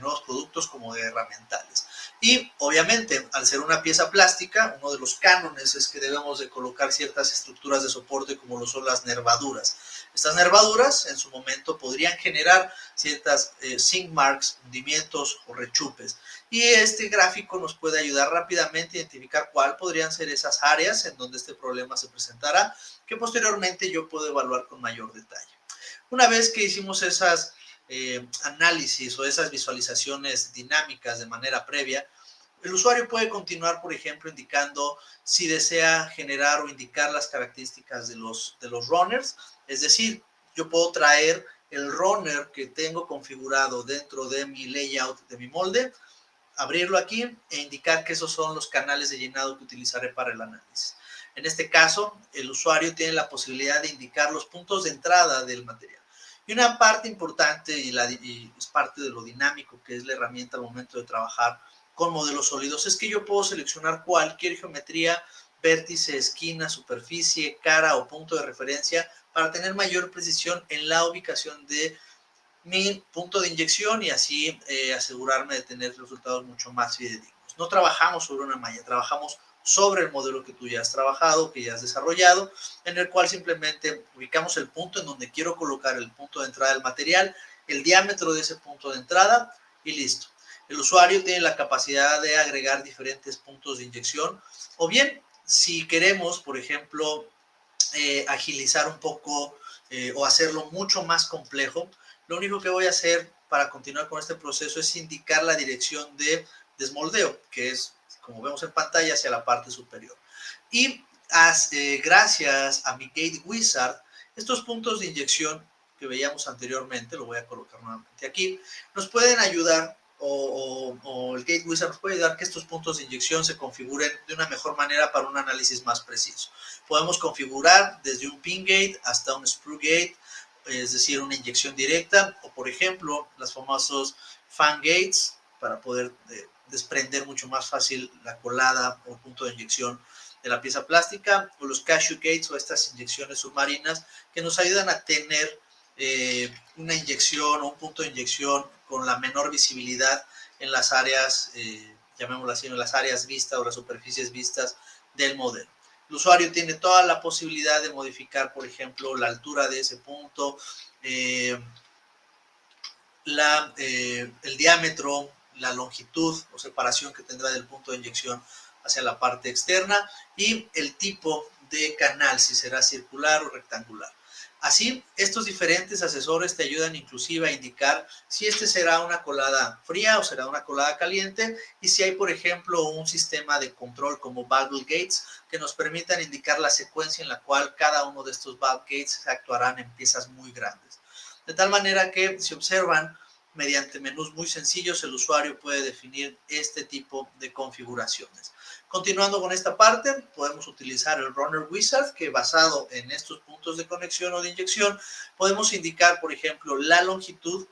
nuevos productos como de herramientales. Y obviamente, al ser una pieza plástica, uno de los cánones es que debemos de colocar ciertas estructuras de soporte como lo son las nervaduras. Estas nervaduras en su momento podrían generar ciertas sink marks, hundimientos o rechupes. Y este gráfico nos puede ayudar rápidamente a identificar cuál podrían ser esas áreas en donde este problema se presentará, que posteriormente yo puedo evaluar con mayor detalle. Una vez que hicimos esas análisis o esas visualizaciones dinámicas de manera previa, el usuario puede continuar, por ejemplo, indicando si desea generar o indicar las características de los runners. Es decir, yo puedo traer el runner que tengo configurado dentro de mi layout de mi molde, abrirlo aquí e indicar que esos son los canales de llenado que utilizaré para el análisis. En este caso, el usuario tiene la posibilidad de indicar los puntos de entrada del material. Y una parte importante y es parte de lo dinámico que es la herramienta al momento de trabajar con modelos sólidos es que yo puedo seleccionar cualquier geometría, vértice, esquina, superficie, cara o punto de referencia para tener mayor precisión en la ubicación de mi punto de inyección y así asegurarme de tener resultados mucho más fidedignos. No trabajamos sobre una malla, trabajamos sobre el modelo que tú ya has trabajado, que ya has desarrollado, en el cual simplemente ubicamos el punto en donde quiero colocar el punto de entrada del material, el diámetro de ese punto de entrada y listo. El usuario tiene la capacidad de agregar diferentes puntos de inyección o bien, si queremos, por ejemplo, agilizar un poco o hacerlo mucho más complejo, lo único que voy a hacer para continuar con este proceso es indicar la dirección de desmoldeo, que es, como vemos en pantalla, hacia la parte superior. Y gracias a mi Gate Wizard, estos puntos de inyección que veíamos anteriormente, lo voy a colocar nuevamente aquí, nos pueden ayudar o el Gate Wizard nos puede ayudar a que estos puntos de inyección se configuren de una mejor manera para un análisis más preciso. Podemos configurar desde un pin gate hasta un screw gate, es decir, una inyección directa, o por ejemplo, los famosos fan gates para poder desprender mucho más fácil la colada o punto de inyección de la pieza plástica, o los cashew gates o estas inyecciones submarinas que nos ayudan a tener una inyección o un punto de inyección con la menor visibilidad en las áreas, llamémoslo así, en las áreas vistas o las superficies vistas del modelo. El usuario tiene toda la posibilidad de modificar, por ejemplo, la altura de ese punto, el diámetro, la longitud o separación que tendrá del punto de inyección hacia la parte externa y el tipo de canal, si será circular o rectangular. Así, estos diferentes asesores te ayudan inclusive a indicar si este será una colada fría o será una colada caliente y si hay, por ejemplo, un sistema de control como valve gates que nos permitan indicar la secuencia en la cual cada uno de estos valve gates actuarán en piezas muy grandes. De tal manera que, si observan, mediante menús muy sencillos, el usuario puede definir este tipo de configuraciones. Continuando con esta parte, podemos utilizar el Runner Wizard, que basado en estos puntos de conexión o de inyección, podemos indicar, por ejemplo, la longitud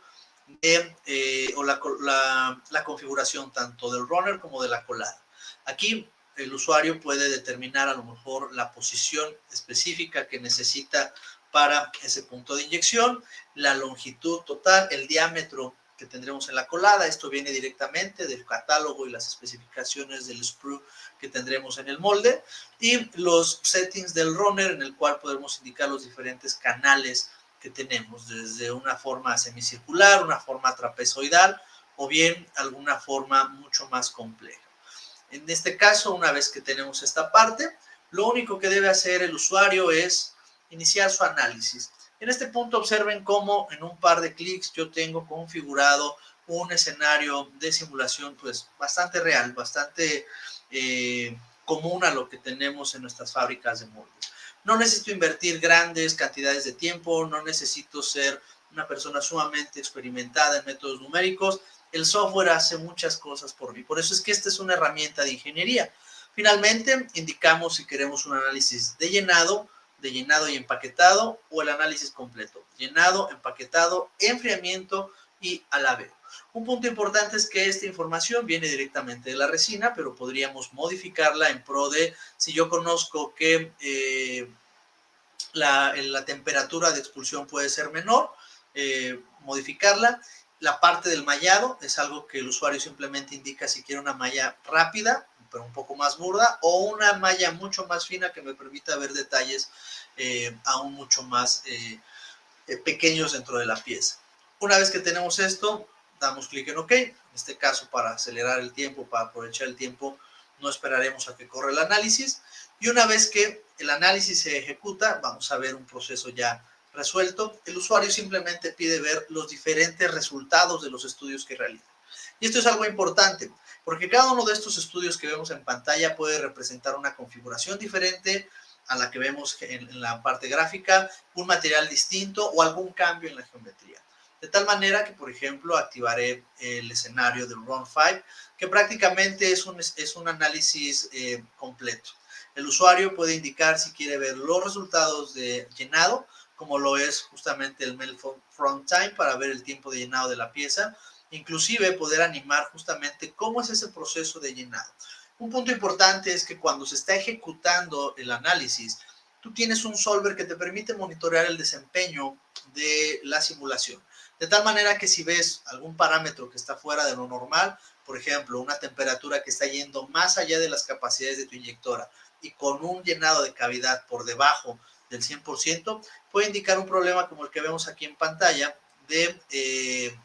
o la configuración tanto del runner como de la colada. Aquí el usuario puede determinar a lo mejor la posición específica que necesita para ese punto de inyección, la longitud total, el diámetro que tendremos en la colada. Esto viene directamente del catálogo y las especificaciones del sprue que tendremos en el molde, y los settings del runner, en el cual podemos indicar los diferentes canales que tenemos, desde una forma semicircular, una forma trapezoidal o bien alguna forma mucho más compleja. En este caso, una vez que tenemos esta parte, lo único que debe hacer el usuario es iniciar su análisis. En este punto observen cómo en un par de clics yo tengo configurado un escenario de simulación pues bastante real, bastante común a lo que tenemos en nuestras fábricas de moldes. No necesito invertir grandes cantidades de tiempo, no necesito ser una persona sumamente experimentada en métodos numéricos. El software hace muchas cosas por mí. Por eso es que esta es una herramienta de ingeniería. Finalmente, indicamos si queremos un análisis de llenado y empaquetado, o el análisis completo: llenado, empaquetado, enfriamiento y alaveo. Un punto importante es que esta información viene directamente de la resina, pero podríamos modificarla en pro de, si yo conozco que la temperatura de expulsión puede ser menor, modificarla. La parte del mallado es algo que el usuario simplemente indica si quiere una malla rápida, pero un poco más burda, o una malla mucho más fina que me permita ver detalles aún mucho más pequeños dentro de la pieza. Una vez que tenemos esto, damos clic en OK. En este caso, para acelerar el tiempo, para aprovechar el tiempo, no esperaremos a que corra el análisis. Y una vez que el análisis se ejecuta, vamos a ver un proceso ya resuelto. El usuario simplemente pide ver los diferentes resultados de los estudios que realiza. Y esto es algo importante, porque cada uno de estos estudios que vemos en pantalla puede representar una configuración diferente a la que vemos en la parte gráfica, un material distinto o algún cambio en la geometría. De tal manera que, por ejemplo, activaré el escenario del Run 5, que prácticamente es un análisis completo. El usuario puede indicar si quiere ver los resultados de llenado, como lo es justamente el Melt Front Time, para ver el tiempo de llenado de la pieza, inclusive poder animar justamente cómo es ese proceso de llenado. Un punto importante es que cuando se está ejecutando el análisis, tú tienes un solver que te permite monitorear el desempeño de la simulación. De tal manera que si ves algún parámetro que está fuera de lo normal, por ejemplo, una temperatura que está yendo más allá de las capacidades de tu inyectora y con un llenado de cavidad por debajo del 100%, puede indicar un problema como el que vemos aquí en pantalla de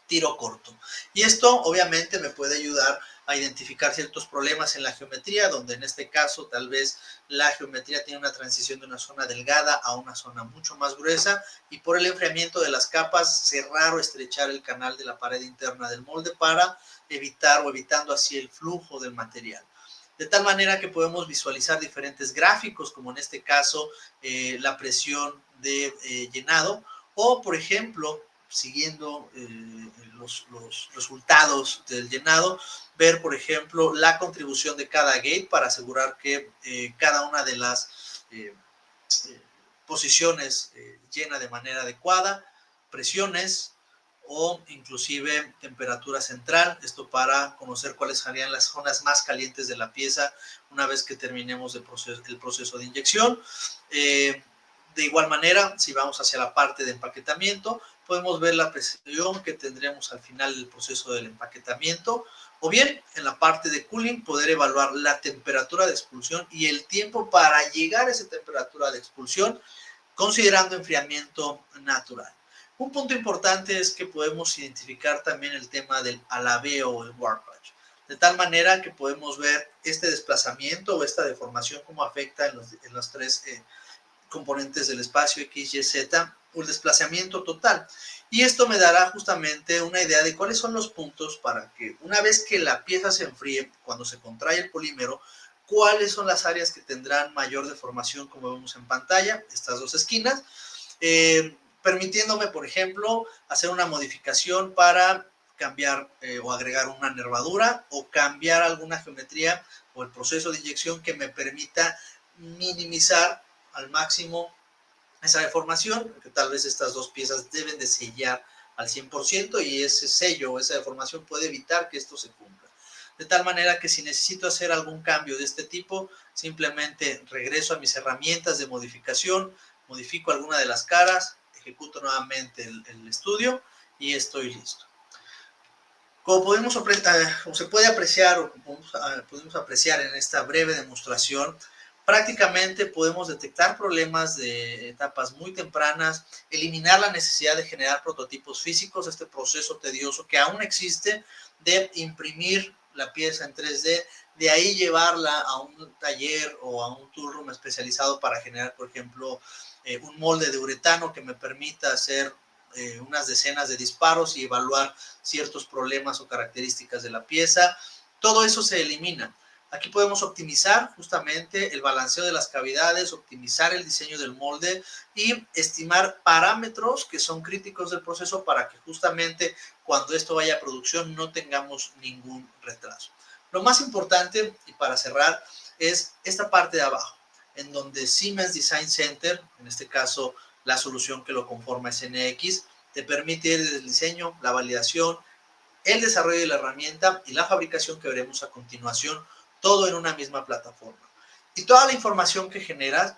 tiro corto. Y esto obviamente me puede ayudar a identificar ciertos problemas en la geometría, donde en este caso tal vez la geometría tiene una transición de una zona delgada a una zona mucho más gruesa, y por el enfriamiento de las capas cerrar o estrechar el canal de la pared interna del molde para evitar o evitando así el flujo del material. De tal manera que podemos visualizar diferentes gráficos, como en este caso la presión de llenado, o por ejemplo, siguiendo los resultados del llenado, ver, por ejemplo, la contribución de cada gate para asegurar que cada una de las posiciones llena de manera adecuada, presiones o inclusive temperatura central, esto para conocer cuáles serían las zonas más calientes de la pieza una vez que terminemos el proceso de inyección. De igual manera, si vamos hacia la parte de empaquetamiento, podemos ver la presión que tendremos al final del proceso del empaquetamiento, o bien en la parte de cooling poder evaluar la temperatura de expulsión y el tiempo para llegar a esa temperatura de expulsión, considerando enfriamiento natural. Un punto importante es que podemos identificar también el tema del alaveo o el warpage. de tal manera que podemos ver este desplazamiento o esta deformación cómo afecta en los tres componentes del espacio X, Y, Z, o el desplazamiento total. Y esto me dará justamente una idea de cuáles son los puntos para que una vez que la pieza se enfríe, cuando se contrae el polímero, cuáles son las áreas que tendrán mayor deformación, como vemos en pantalla, estas dos esquinas, permitiéndome, por ejemplo, hacer una modificación para cambiar o agregar una nervadura o cambiar alguna geometría o el proceso de inyección que me permita minimizar al máximo esa deformación, que tal vez estas dos piezas deben de sellar al 100% y ese sello o esa deformación puede evitar que esto se cumpla. De tal manera que si necesito hacer algún cambio de este tipo, simplemente regreso a mis herramientas de modificación, modifico alguna de las caras, ejecuto nuevamente el estudio y estoy listo. Como se puede apreciar o podemos apreciar en esta breve demostración, prácticamente podemos detectar problemas de etapas muy tempranas, eliminar la necesidad de generar prototipos físicos, este proceso tedioso que aún existe de imprimir la pieza en 3D, de ahí llevarla a un taller o a un tool room especializado para generar, por ejemplo, un molde de uretano que me permita hacer unas decenas de disparos y evaluar ciertos problemas o características de la pieza. Todo eso se elimina. Aquí podemos optimizar justamente el balanceo de las cavidades, optimizar el diseño del molde y estimar parámetros que son críticos del proceso para que justamente cuando esto vaya a producción no tengamos ningún retraso. Lo más importante, y para cerrar, es esta parte de abajo, en donde Siemens Design Center, en este caso la solución que lo conforma es NX, te permite ir desde el diseño, la validación, el desarrollo de la herramienta y la fabricación que veremos a continuación, todo en una misma plataforma. Y toda la información que generas,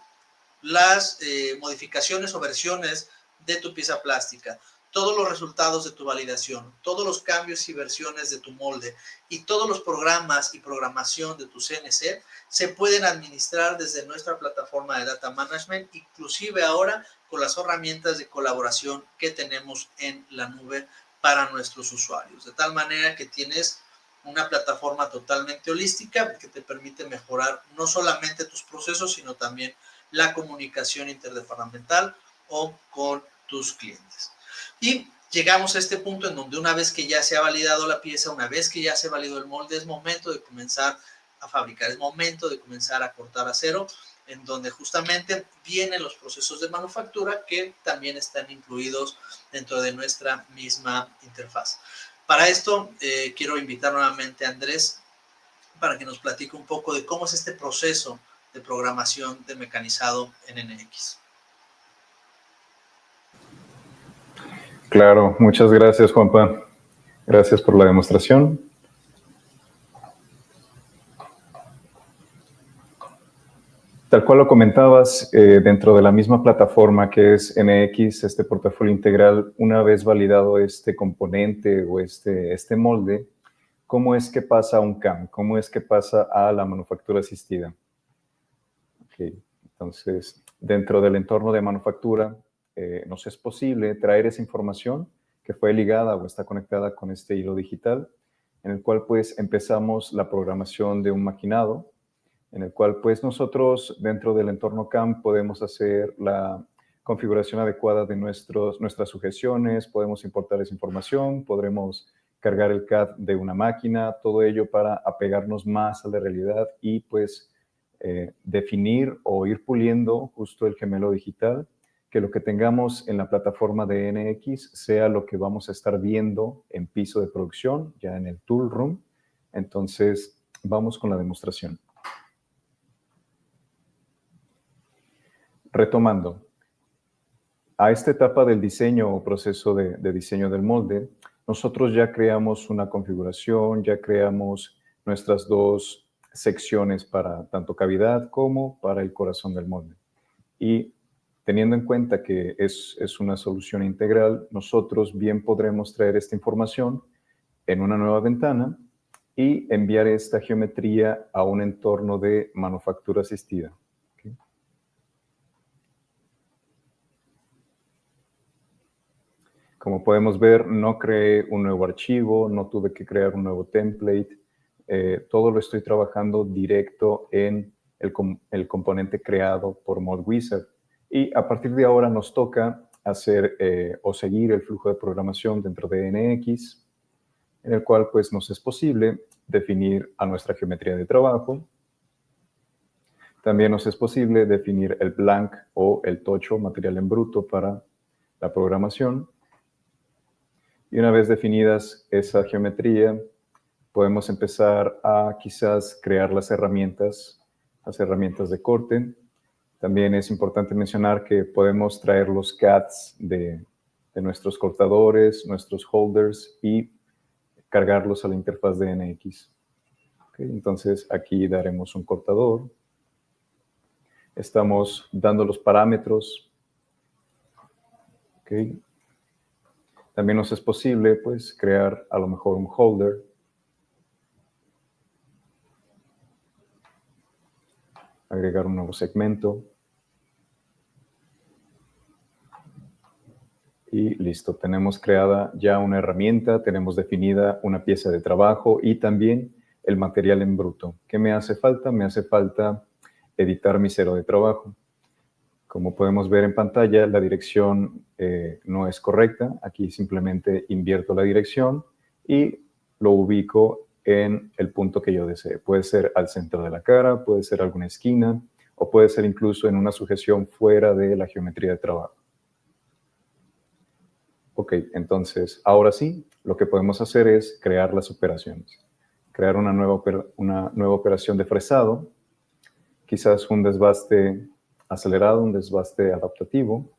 las modificaciones o versiones de tu pieza plástica, todos los resultados de tu validación, todos los cambios y versiones de tu molde y todos los programas y programación de tu CNC se pueden administrar desde nuestra plataforma de Data Management, inclusive ahora con las herramientas de colaboración que tenemos en la nube para nuestros usuarios. De tal manera que tienes una plataforma totalmente holística que te permite mejorar no solamente tus procesos, sino también la comunicación interdepartamental o con tus clientes. Y llegamos a este punto en donde una vez que ya se ha validado la pieza, una vez que ya se validó el molde, es momento de comenzar a fabricar, es momento de comenzar a cortar acero, en donde justamente vienen los procesos de manufactura que también están incluidos dentro de nuestra misma interfaz. Para esto, quiero invitar nuevamente a Andrés para que nos platique un poco de cómo es este proceso de programación de mecanizado en NX. Claro, muchas gracias, Juanpa. Gracias por la demostración. Tal cual lo comentabas, dentro de la misma plataforma que es NX, este portafolio integral, una vez validado este componente o este molde, ¿cómo es que pasa a un CAM? ¿Cómo es que pasa a la manufactura asistida? Okay. Entonces, dentro del entorno de manufactura, nos es posible traer esa información que fue ligada o está conectada con este hilo digital, en el cual pues empezamos la programación de un maquinado, en el cual pues nosotros dentro del entorno CAM podemos hacer la configuración adecuada de nuestras sujeciones, podemos importar esa información, podremos cargar el CAD de una máquina, todo ello para apegarnos más a la realidad y pues definir o ir puliendo justo el gemelo digital, que lo que tengamos en la plataforma de NX sea lo que vamos a estar viendo en piso de producción, ya en el tool room. Entonces, vamos con la demostración. Retomando, a esta etapa del diseño o proceso de diseño del molde, nosotros ya creamos una configuración, ya creamos nuestras dos secciones para tanto cavidad como para el corazón del molde. Y teniendo en cuenta que es una solución integral, nosotros bien podremos traer esta información en una nueva ventana y enviar esta geometría a un entorno de manufactura asistida. Como podemos ver, no creé un nuevo archivo, no tuve que crear un nuevo template. todo lo estoy trabajando directo en el componente creado por MoldWizard. Y a partir de ahora nos toca hacer o seguir el flujo de programación dentro de NX, en el cual pues nos es posible definir a nuestra geometría de trabajo. También nos es posible definir el blank o el tocho, material en bruto para la programación. Y una vez definidas esa geometría, podemos empezar a quizás crear las herramientas de corte. También es importante mencionar que podemos traer los CADs de nuestros cortadores, nuestros holders y cargarlos a la interfaz de NX. Okay, entonces aquí daremos un cortador. Estamos dando los parámetros. Okay. También nos es posible pues, crear a lo mejor un holder. Agregar un nuevo segmento. Y listo, tenemos creada ya una herramienta, tenemos definida una pieza de trabajo y también el material en bruto. ¿Qué me hace falta? Me hace falta editar mi cero de trabajo. Como podemos ver en pantalla, la dirección no es correcta. Aquí simplemente invierto la dirección y lo ubico en el punto que yo desee. Puede ser al centro de la cara, puede ser alguna esquina o puede ser incluso en una sujeción fuera de la geometría de trabajo. Ok, entonces, ahora sí, lo que podemos hacer es crear las operaciones. Crear una nueva operación de fresado, quizás un desbaste acelerado, un desbaste adaptativo,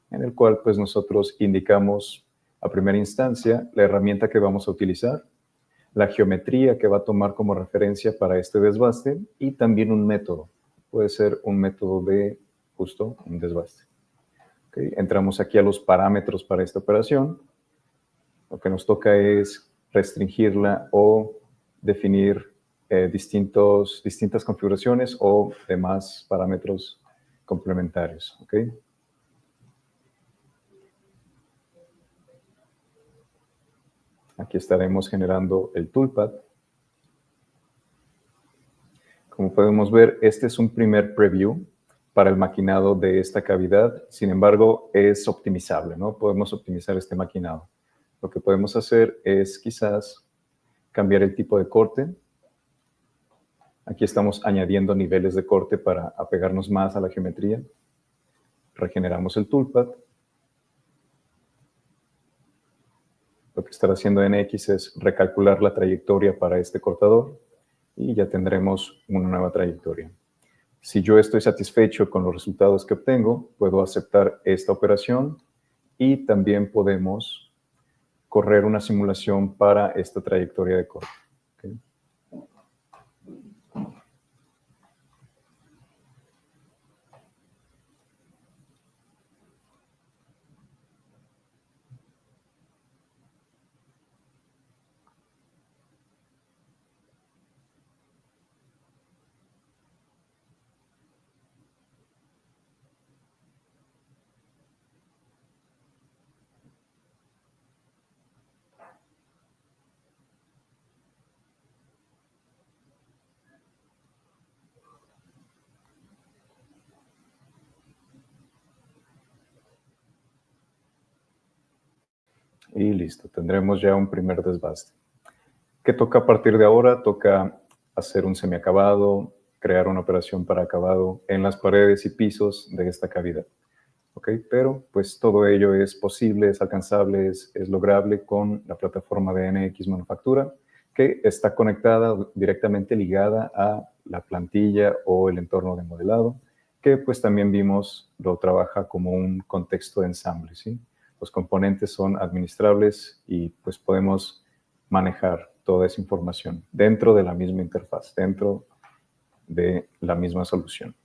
en el cual pues nosotros indicamos a primera instancia la herramienta que vamos a utilizar, la geometría que va a tomar como referencia para este desbaste y también un método. Puede ser un método de justo un desbaste. Okay. Entramos aquí a los parámetros para esta operación. Lo que nos toca es restringirla o definir distintas configuraciones o demás parámetros complementarios. Okay. Aquí estaremos generando el toolpath. Como podemos ver, este es un primer preview para el maquinado de esta cavidad. Sin embargo, es optimizable, ¿no? Podemos optimizar este maquinado. Lo que podemos hacer es quizás cambiar el tipo de corte. Aquí estamos añadiendo niveles de corte para apegarnos más a la geometría. Regeneramos el toolpath. Lo que estará haciendo NX es recalcular la trayectoria para este cortador y ya tendremos una nueva trayectoria. Si yo estoy satisfecho con los resultados que obtengo, puedo aceptar esta operación y también podemos correr una simulación para esta trayectoria de corte. ¿Okay? Y listo, tendremos ya un primer desbaste. ¿Qué toca a partir de ahora? Toca hacer un semiacabado, crear una operación para acabado en las paredes y pisos de esta cavidad. ¿Okay? Pero pues todo ello es posible, es alcanzable, es lograble con la plataforma de NX Manufactura, que está conectada, directamente ligada a la plantilla o el entorno de modelado, que pues también vimos lo trabaja como un contexto de ensamble, ¿sí? Los componentes son administrables y pues podemos manejar toda esa información dentro de la misma interfaz, dentro de la misma solución.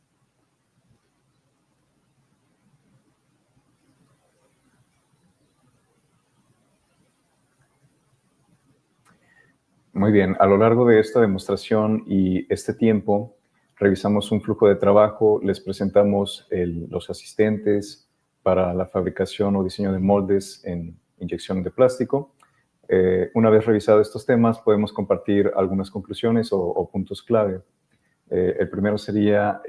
Muy bien, a lo largo de esta demostración y este tiempo, revisamos un flujo de trabajo, les presentamos los asistentes para la fabricación o diseño de moldes en inyección de plástico. Una vez revisados estos temas, podemos compartir algunas conclusiones o puntos clave. El primero sería,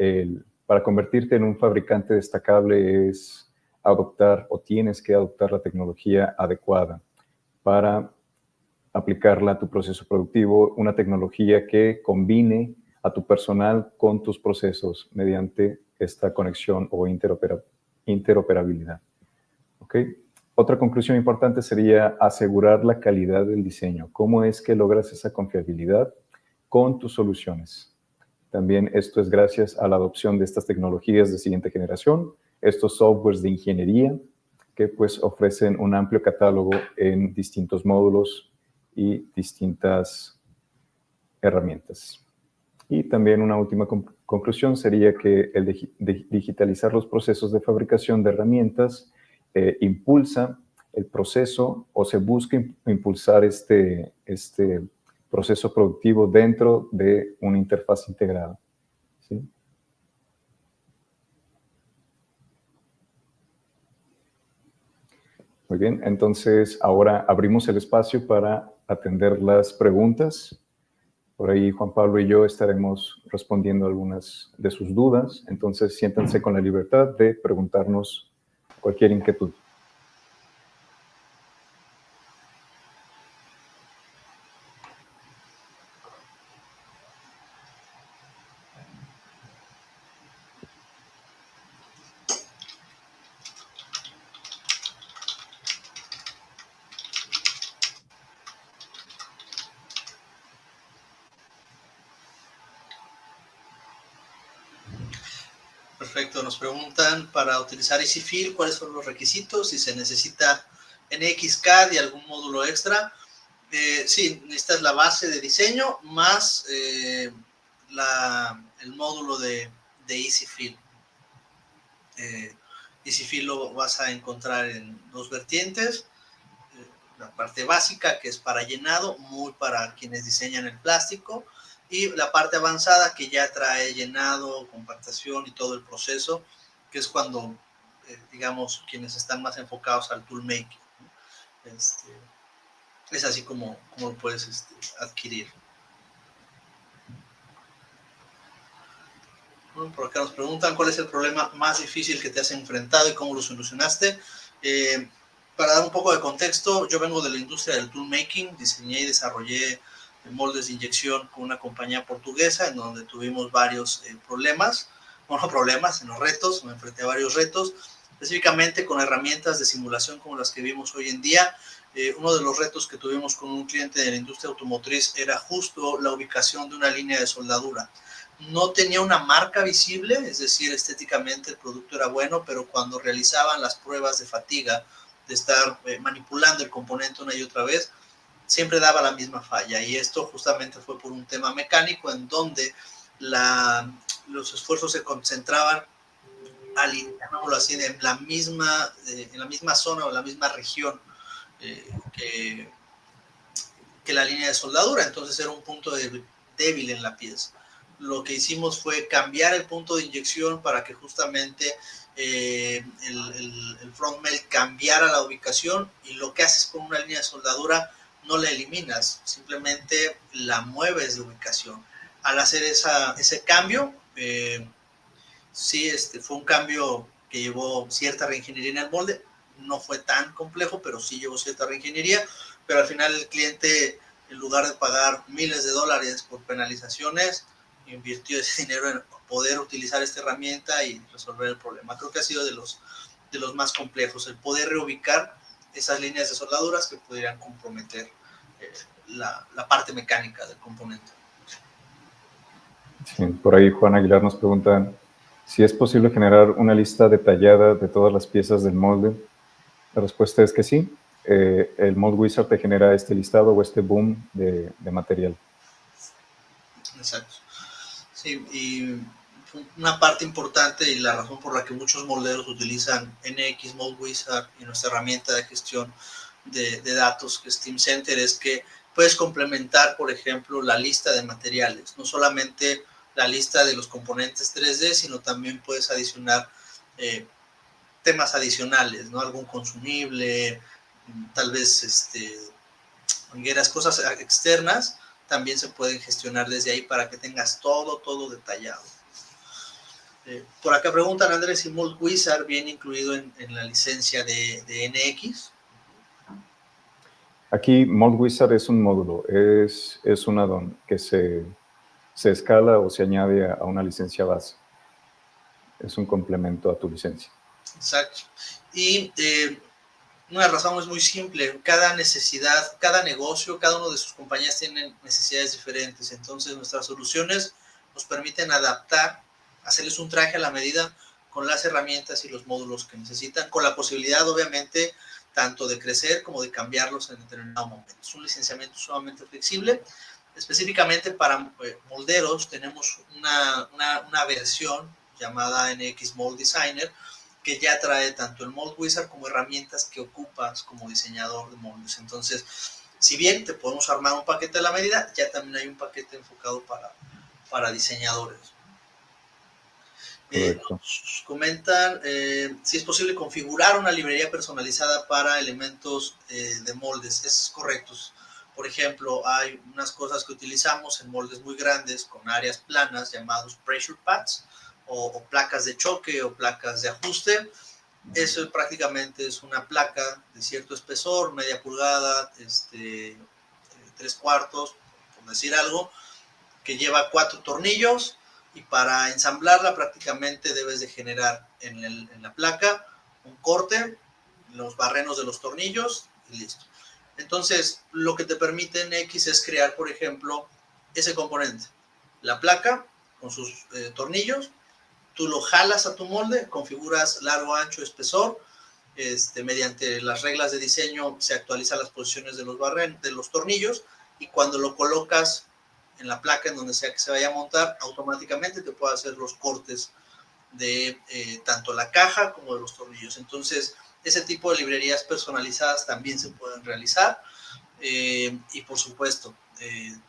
para convertirte en un fabricante destacable es adoptar o tienes que adoptar la tecnología adecuada para aplicarla a tu proceso productivo, una tecnología que combine a tu personal con tus procesos mediante esta conexión o interoperabilidad. ¿Okay? Otra conclusión importante sería asegurar la calidad del diseño. ¿Cómo es que logras esa confiabilidad con tus soluciones? También esto es gracias a la adopción de estas tecnologías de siguiente generación, estos softwares de ingeniería que pues ofrecen un amplio catálogo en distintos módulos y distintas herramientas. Y también una última conclusión sería que el digitalizar los procesos de fabricación de herramientas impulsa el proceso o se busca impulsar este proceso productivo dentro de una interfaz integrada. ¿Sí? Muy bien, entonces ahora abrimos el espacio para atender las preguntas. Por ahí Juan Pablo y yo estaremos respondiendo algunas de sus dudas, entonces siéntanse con la libertad de preguntarnos cualquier inquietud. Perfecto, nos preguntan para utilizar EasyFill, ¿cuáles son los requisitos? Si se necesita NXCAD y algún módulo extra. Sí, necesitas la base de diseño más el módulo de EasyFill. EasyFill lo vas a encontrar en dos vertientes. La parte básica, que es para llenado, muy para quienes diseñan el plástico, y la parte avanzada, que ya trae llenado, compactación y todo el proceso, que es cuando, digamos, quienes están más enfocados al toolmaking. Es así como lo puedes adquirir. Bueno, por acá nos preguntan cuál es el problema más difícil que te has enfrentado y cómo lo solucionaste. Para dar un poco de contexto, yo vengo de la industria del toolmaking, diseñé y desarrollé moldes de inyección con una compañía portuguesa en donde tuvimos varios problemas, bueno, problemas, sino retos, me enfrenté a varios retos, específicamente con herramientas de simulación como las que vimos hoy en día. Uno de los retos que tuvimos con un cliente de la industria automotriz era justo la ubicación de una línea de soldadura. No tenía una marca visible, es decir, estéticamente el producto era bueno, pero cuando realizaban las pruebas de fatiga, de estar manipulando el componente una y otra vez, siempre daba la misma falla. Y esto justamente fue por un tema mecánico en donde los esfuerzos se concentraban, llamémoslo así, en la misma zona o la misma región que la línea de soldadura. Entonces era un punto débil en la pieza. Lo que hicimos fue cambiar el punto de inyección para que justamente el front melt cambiara la ubicación, y lo que haces con una línea de soldadura no la eliminas, simplemente la mueves de ubicación. Al hacer ese cambio, sí, fue un cambio que llevó cierta reingeniería en el molde, no fue tan complejo, pero sí llevó cierta reingeniería, pero al final el cliente, en lugar de pagar miles de dólares por penalizaciones, invirtió ese dinero en poder utilizar esta herramienta y resolver el problema. Creo que ha sido de los más complejos, el poder reubicar esas líneas de soldaduras que pudieran comprometer la parte mecánica del componente. Sí, por ahí Juan Aguilar nos pregunta si es posible generar una lista detallada de todas las piezas del molde. La respuesta es que sí. El MoldWizard te genera este listado o este boom de material. Exacto. Sí, y una parte importante y la razón por la que muchos molderos utilizan NX MoldWizard y nuestra herramienta de gestión de datos, que es Teamcenter, es que puedes complementar, por ejemplo, la lista de materiales, no solamente la lista de los componentes 3D, sino también puedes adicionar temas adicionales, ¿no? Algún consumible, tal vez mangueras, cosas externas, también se pueden gestionar desde ahí para que tengas todo detallado. Por acá preguntan, Andrés, si Mold Wizard viene incluido en la licencia de NX. Aquí Mold Wizard es un módulo, es un add-on que se escala o se añade a una licencia base. Es un complemento a tu licencia. Exacto. Y una razón es muy simple. Cada necesidad, cada negocio, cada uno de sus compañías tienen necesidades diferentes. Entonces, nuestras soluciones nos permiten adaptar, hacerles un traje a la medida con las herramientas y los módulos que necesitan, con la posibilidad, obviamente, tanto de crecer como de cambiarlos en determinado momento. Es un licenciamiento sumamente flexible. Específicamente para molderos tenemos una versión llamada NX Mold Designer, que ya trae tanto el Mold Wizard como herramientas que ocupas como diseñador de moldes. Entonces, si bien te podemos armar un paquete a la medida, ya también hay un paquete enfocado para diseñadores. Nos comentan si es posible configurar una librería personalizada para elementos de moldes. Es correcto. Por ejemplo, hay unas cosas que utilizamos en moldes muy grandes con áreas planas llamados pressure pads o placas de choque o placas de ajuste. Eso prácticamente es una placa de cierto espesor, media pulgada, 3/4, por decir algo, que lleva 4 tornillos, y para ensamblarla prácticamente debes de generar en la placa un corte, los barrenos de los tornillos y listo. Entonces, lo que te permite NX es crear, por ejemplo, ese componente, la placa con sus tornillos. Tú lo jalas a tu molde, configuras largo, ancho, espesor. Mediante las reglas de diseño se actualizan las posiciones de los tornillos, y cuando lo colocas en la placa, en donde sea que se vaya a montar, automáticamente te puede hacer los cortes de tanto la caja como de los tornillos. Entonces, ese tipo de librerías personalizadas también se pueden realizar. Y por supuesto,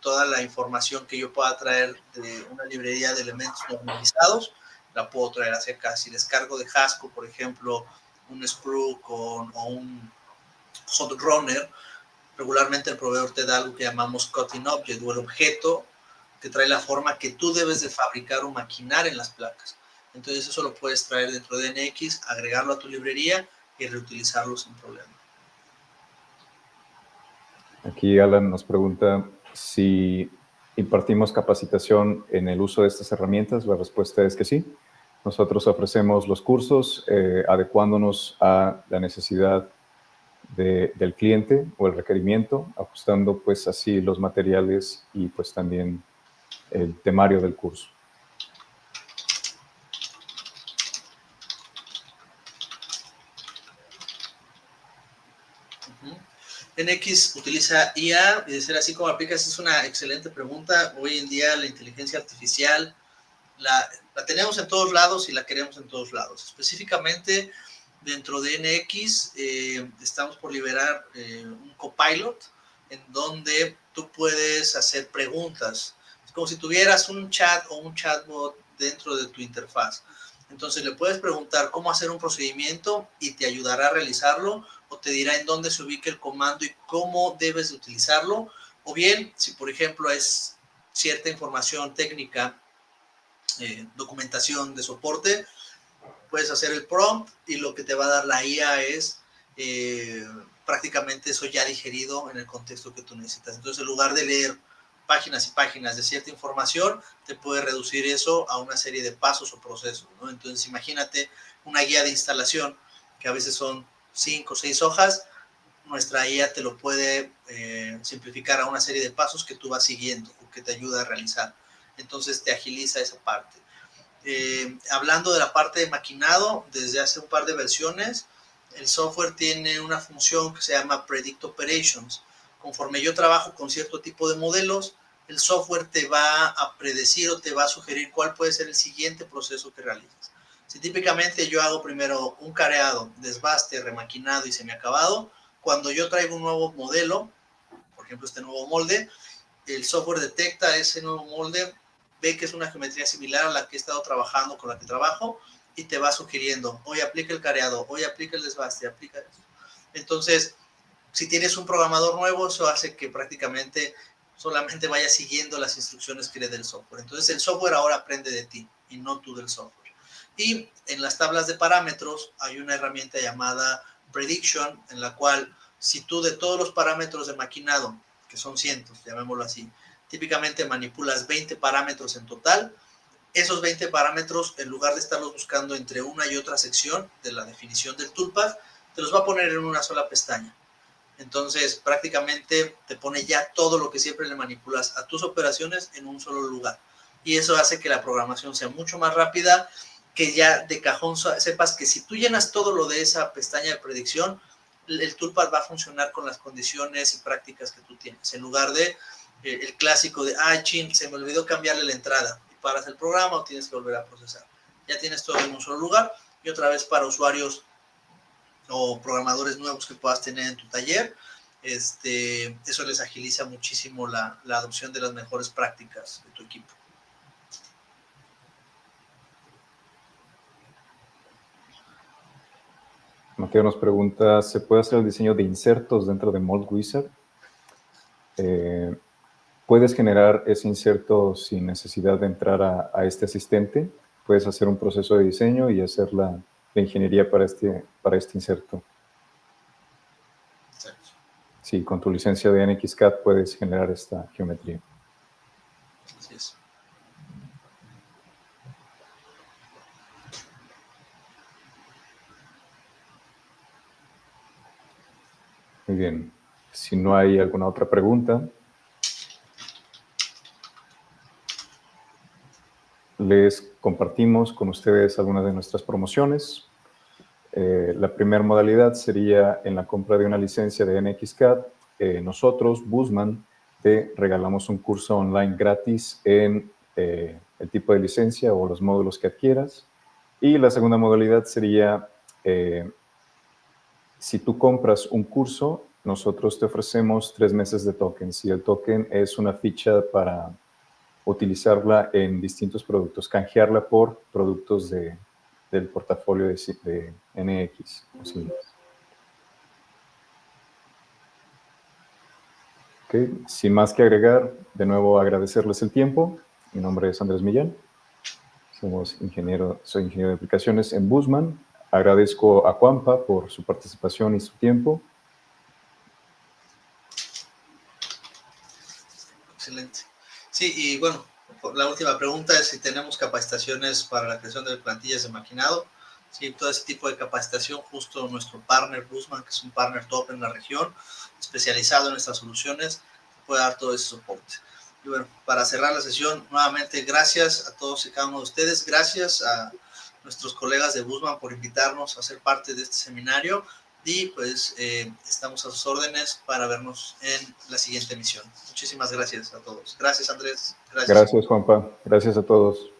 toda la información que yo pueda traer de una librería de elementos normalizados, la puedo traer hacia acá. Si descargo de Hasco, por ejemplo, un sprue o un hot runner, regularmente el proveedor te da algo que llamamos cutting object, o el objeto que trae la forma que tú debes de fabricar o maquinar en las placas. Entonces eso lo puedes traer dentro de NX, agregarlo a tu librería y reutilizarlo sin problema. Aquí Alan nos pregunta si impartimos capacitación en el uso de estas herramientas. La respuesta es que sí. Nosotros ofrecemos los cursos adecuándonos a la necesidad del cliente o el requerimiento, ajustando pues así los materiales y pues también el temario del curso. NX utiliza IA, y de ser así como aplicas, es una excelente pregunta. Hoy en día la inteligencia artificial la tenemos en todos lados y la queremos en todos lados. Específicamente dentro de NX estamos por liberar un copilot en donde tú puedes hacer preguntas. Es como si tuvieras un chat o un chatbot dentro de tu interfaz. Entonces le puedes preguntar cómo hacer un procedimiento y te ayudará a realizarlo, o te dirá en dónde se ubica el comando y cómo debes de utilizarlo. O bien, si por ejemplo es cierta información técnica, documentación de soporte, puedes hacer el prompt y lo que te va a dar la IA es prácticamente eso ya digerido en el contexto que tú necesitas. Entonces, en lugar de leer páginas y páginas de cierta información, te puede reducir eso a una serie de pasos o procesos, ¿no? Entonces, imagínate una guía de instalación que a veces son 5 o 6 hojas. Nuestra IA te lo puede simplificar a una serie de pasos que tú vas siguiendo o que te ayuda a realizar. Entonces, te agiliza esa parte. Hablando de la parte de maquinado, desde hace un par de versiones, el software tiene una función que se llama Predict Operations. Conforme yo trabajo con cierto tipo de modelos, el software te va a predecir o te va a sugerir cuál puede ser el siguiente proceso que realizas. Si típicamente yo hago primero un careado, desbaste, remaquinado y semiacabado, cuando yo traigo un nuevo modelo, por ejemplo este nuevo molde, el software detecta ese nuevo molde, ve que es una geometría similar a la que he estado trabajando, con la que trabajo, y te va sugiriendo, hoy aplica el careado, hoy aplica el desbaste, aplica eso. Entonces, Si tienes un programador nuevo, eso hace que prácticamente solamente vaya siguiendo las instrucciones que le dé el software. Entonces el software ahora aprende de ti y no tú del software. Y en las tablas de parámetros hay una herramienta llamada Prediction, en la cual si tú de todos los parámetros de maquinado, que son cientos, llamémoslo así, típicamente manipulas 20 parámetros en total, esos 20 parámetros, en lugar de estarlos buscando entre una y otra sección de la definición del toolpath, te los va a poner en una sola pestaña. Entonces, prácticamente te pone ya todo lo que siempre le manipulas a tus operaciones en un solo lugar. Y eso hace que la programación sea mucho más rápida, que ya de cajón sepas que si tú llenas todo lo de esa pestaña de predicción, el toolpath va a funcionar con las condiciones y prácticas que tú tienes. En lugar de el clásico de, chin, se me olvidó cambiarle la entrada. Y paras el programa o tienes que volver a procesar. Ya tienes todo en un solo lugar. Y otra vez para usuarios o programadores nuevos que puedas tener en tu taller, eso les agiliza muchísimo la adopción de las mejores prácticas de tu equipo. Mateo nos pregunta, ¿se puede hacer el diseño de insertos dentro de MoldWizard? Puedes generar ese inserto sin necesidad de entrar a este asistente. Puedes hacer un proceso de diseño y hacer la ingeniería para este inserto. Exacto. Sí, con tu licencia de NXCAD puedes generar esta geometría. Así es. Muy bien. Si no hay alguna otra pregunta, les compartimos con ustedes algunas de nuestras promociones. La primera modalidad sería en la compra de una licencia de NXCAD. Nosotros, Bussmann, te regalamos un curso online gratis en el tipo de licencia o los módulos que adquieras. Y la segunda modalidad sería, si tú compras un curso, nosotros te ofrecemos 3 meses de tokens. Y el token es una ficha para utilizarla en distintos productos, canjearla por productos del portafolio de NX. Así. Okay. Sin más que agregar, de nuevo agradecerles el tiempo. Mi nombre es Andrés Millán. Soy ingeniero de aplicaciones en Bussmann. Agradezco a Juanpa por su participación y su tiempo. Excelente. Sí, y bueno, la última pregunta es si tenemos capacitaciones para la creación de plantillas de maquinado. Sí, todo ese tipo de capacitación, justo nuestro partner Bussmann, que es un partner top en la región, especializado en estas soluciones, puede dar todo ese soporte. Y bueno, para cerrar la sesión, nuevamente gracias a todos y cada uno de ustedes, gracias a nuestros colegas de Bussmann por invitarnos a ser parte de este seminario y pues estamos a sus órdenes para vernos en la siguiente emisión. Muchísimas gracias a todos. Gracias, Andrés. Gracias, Juanpa. Gracias a todos.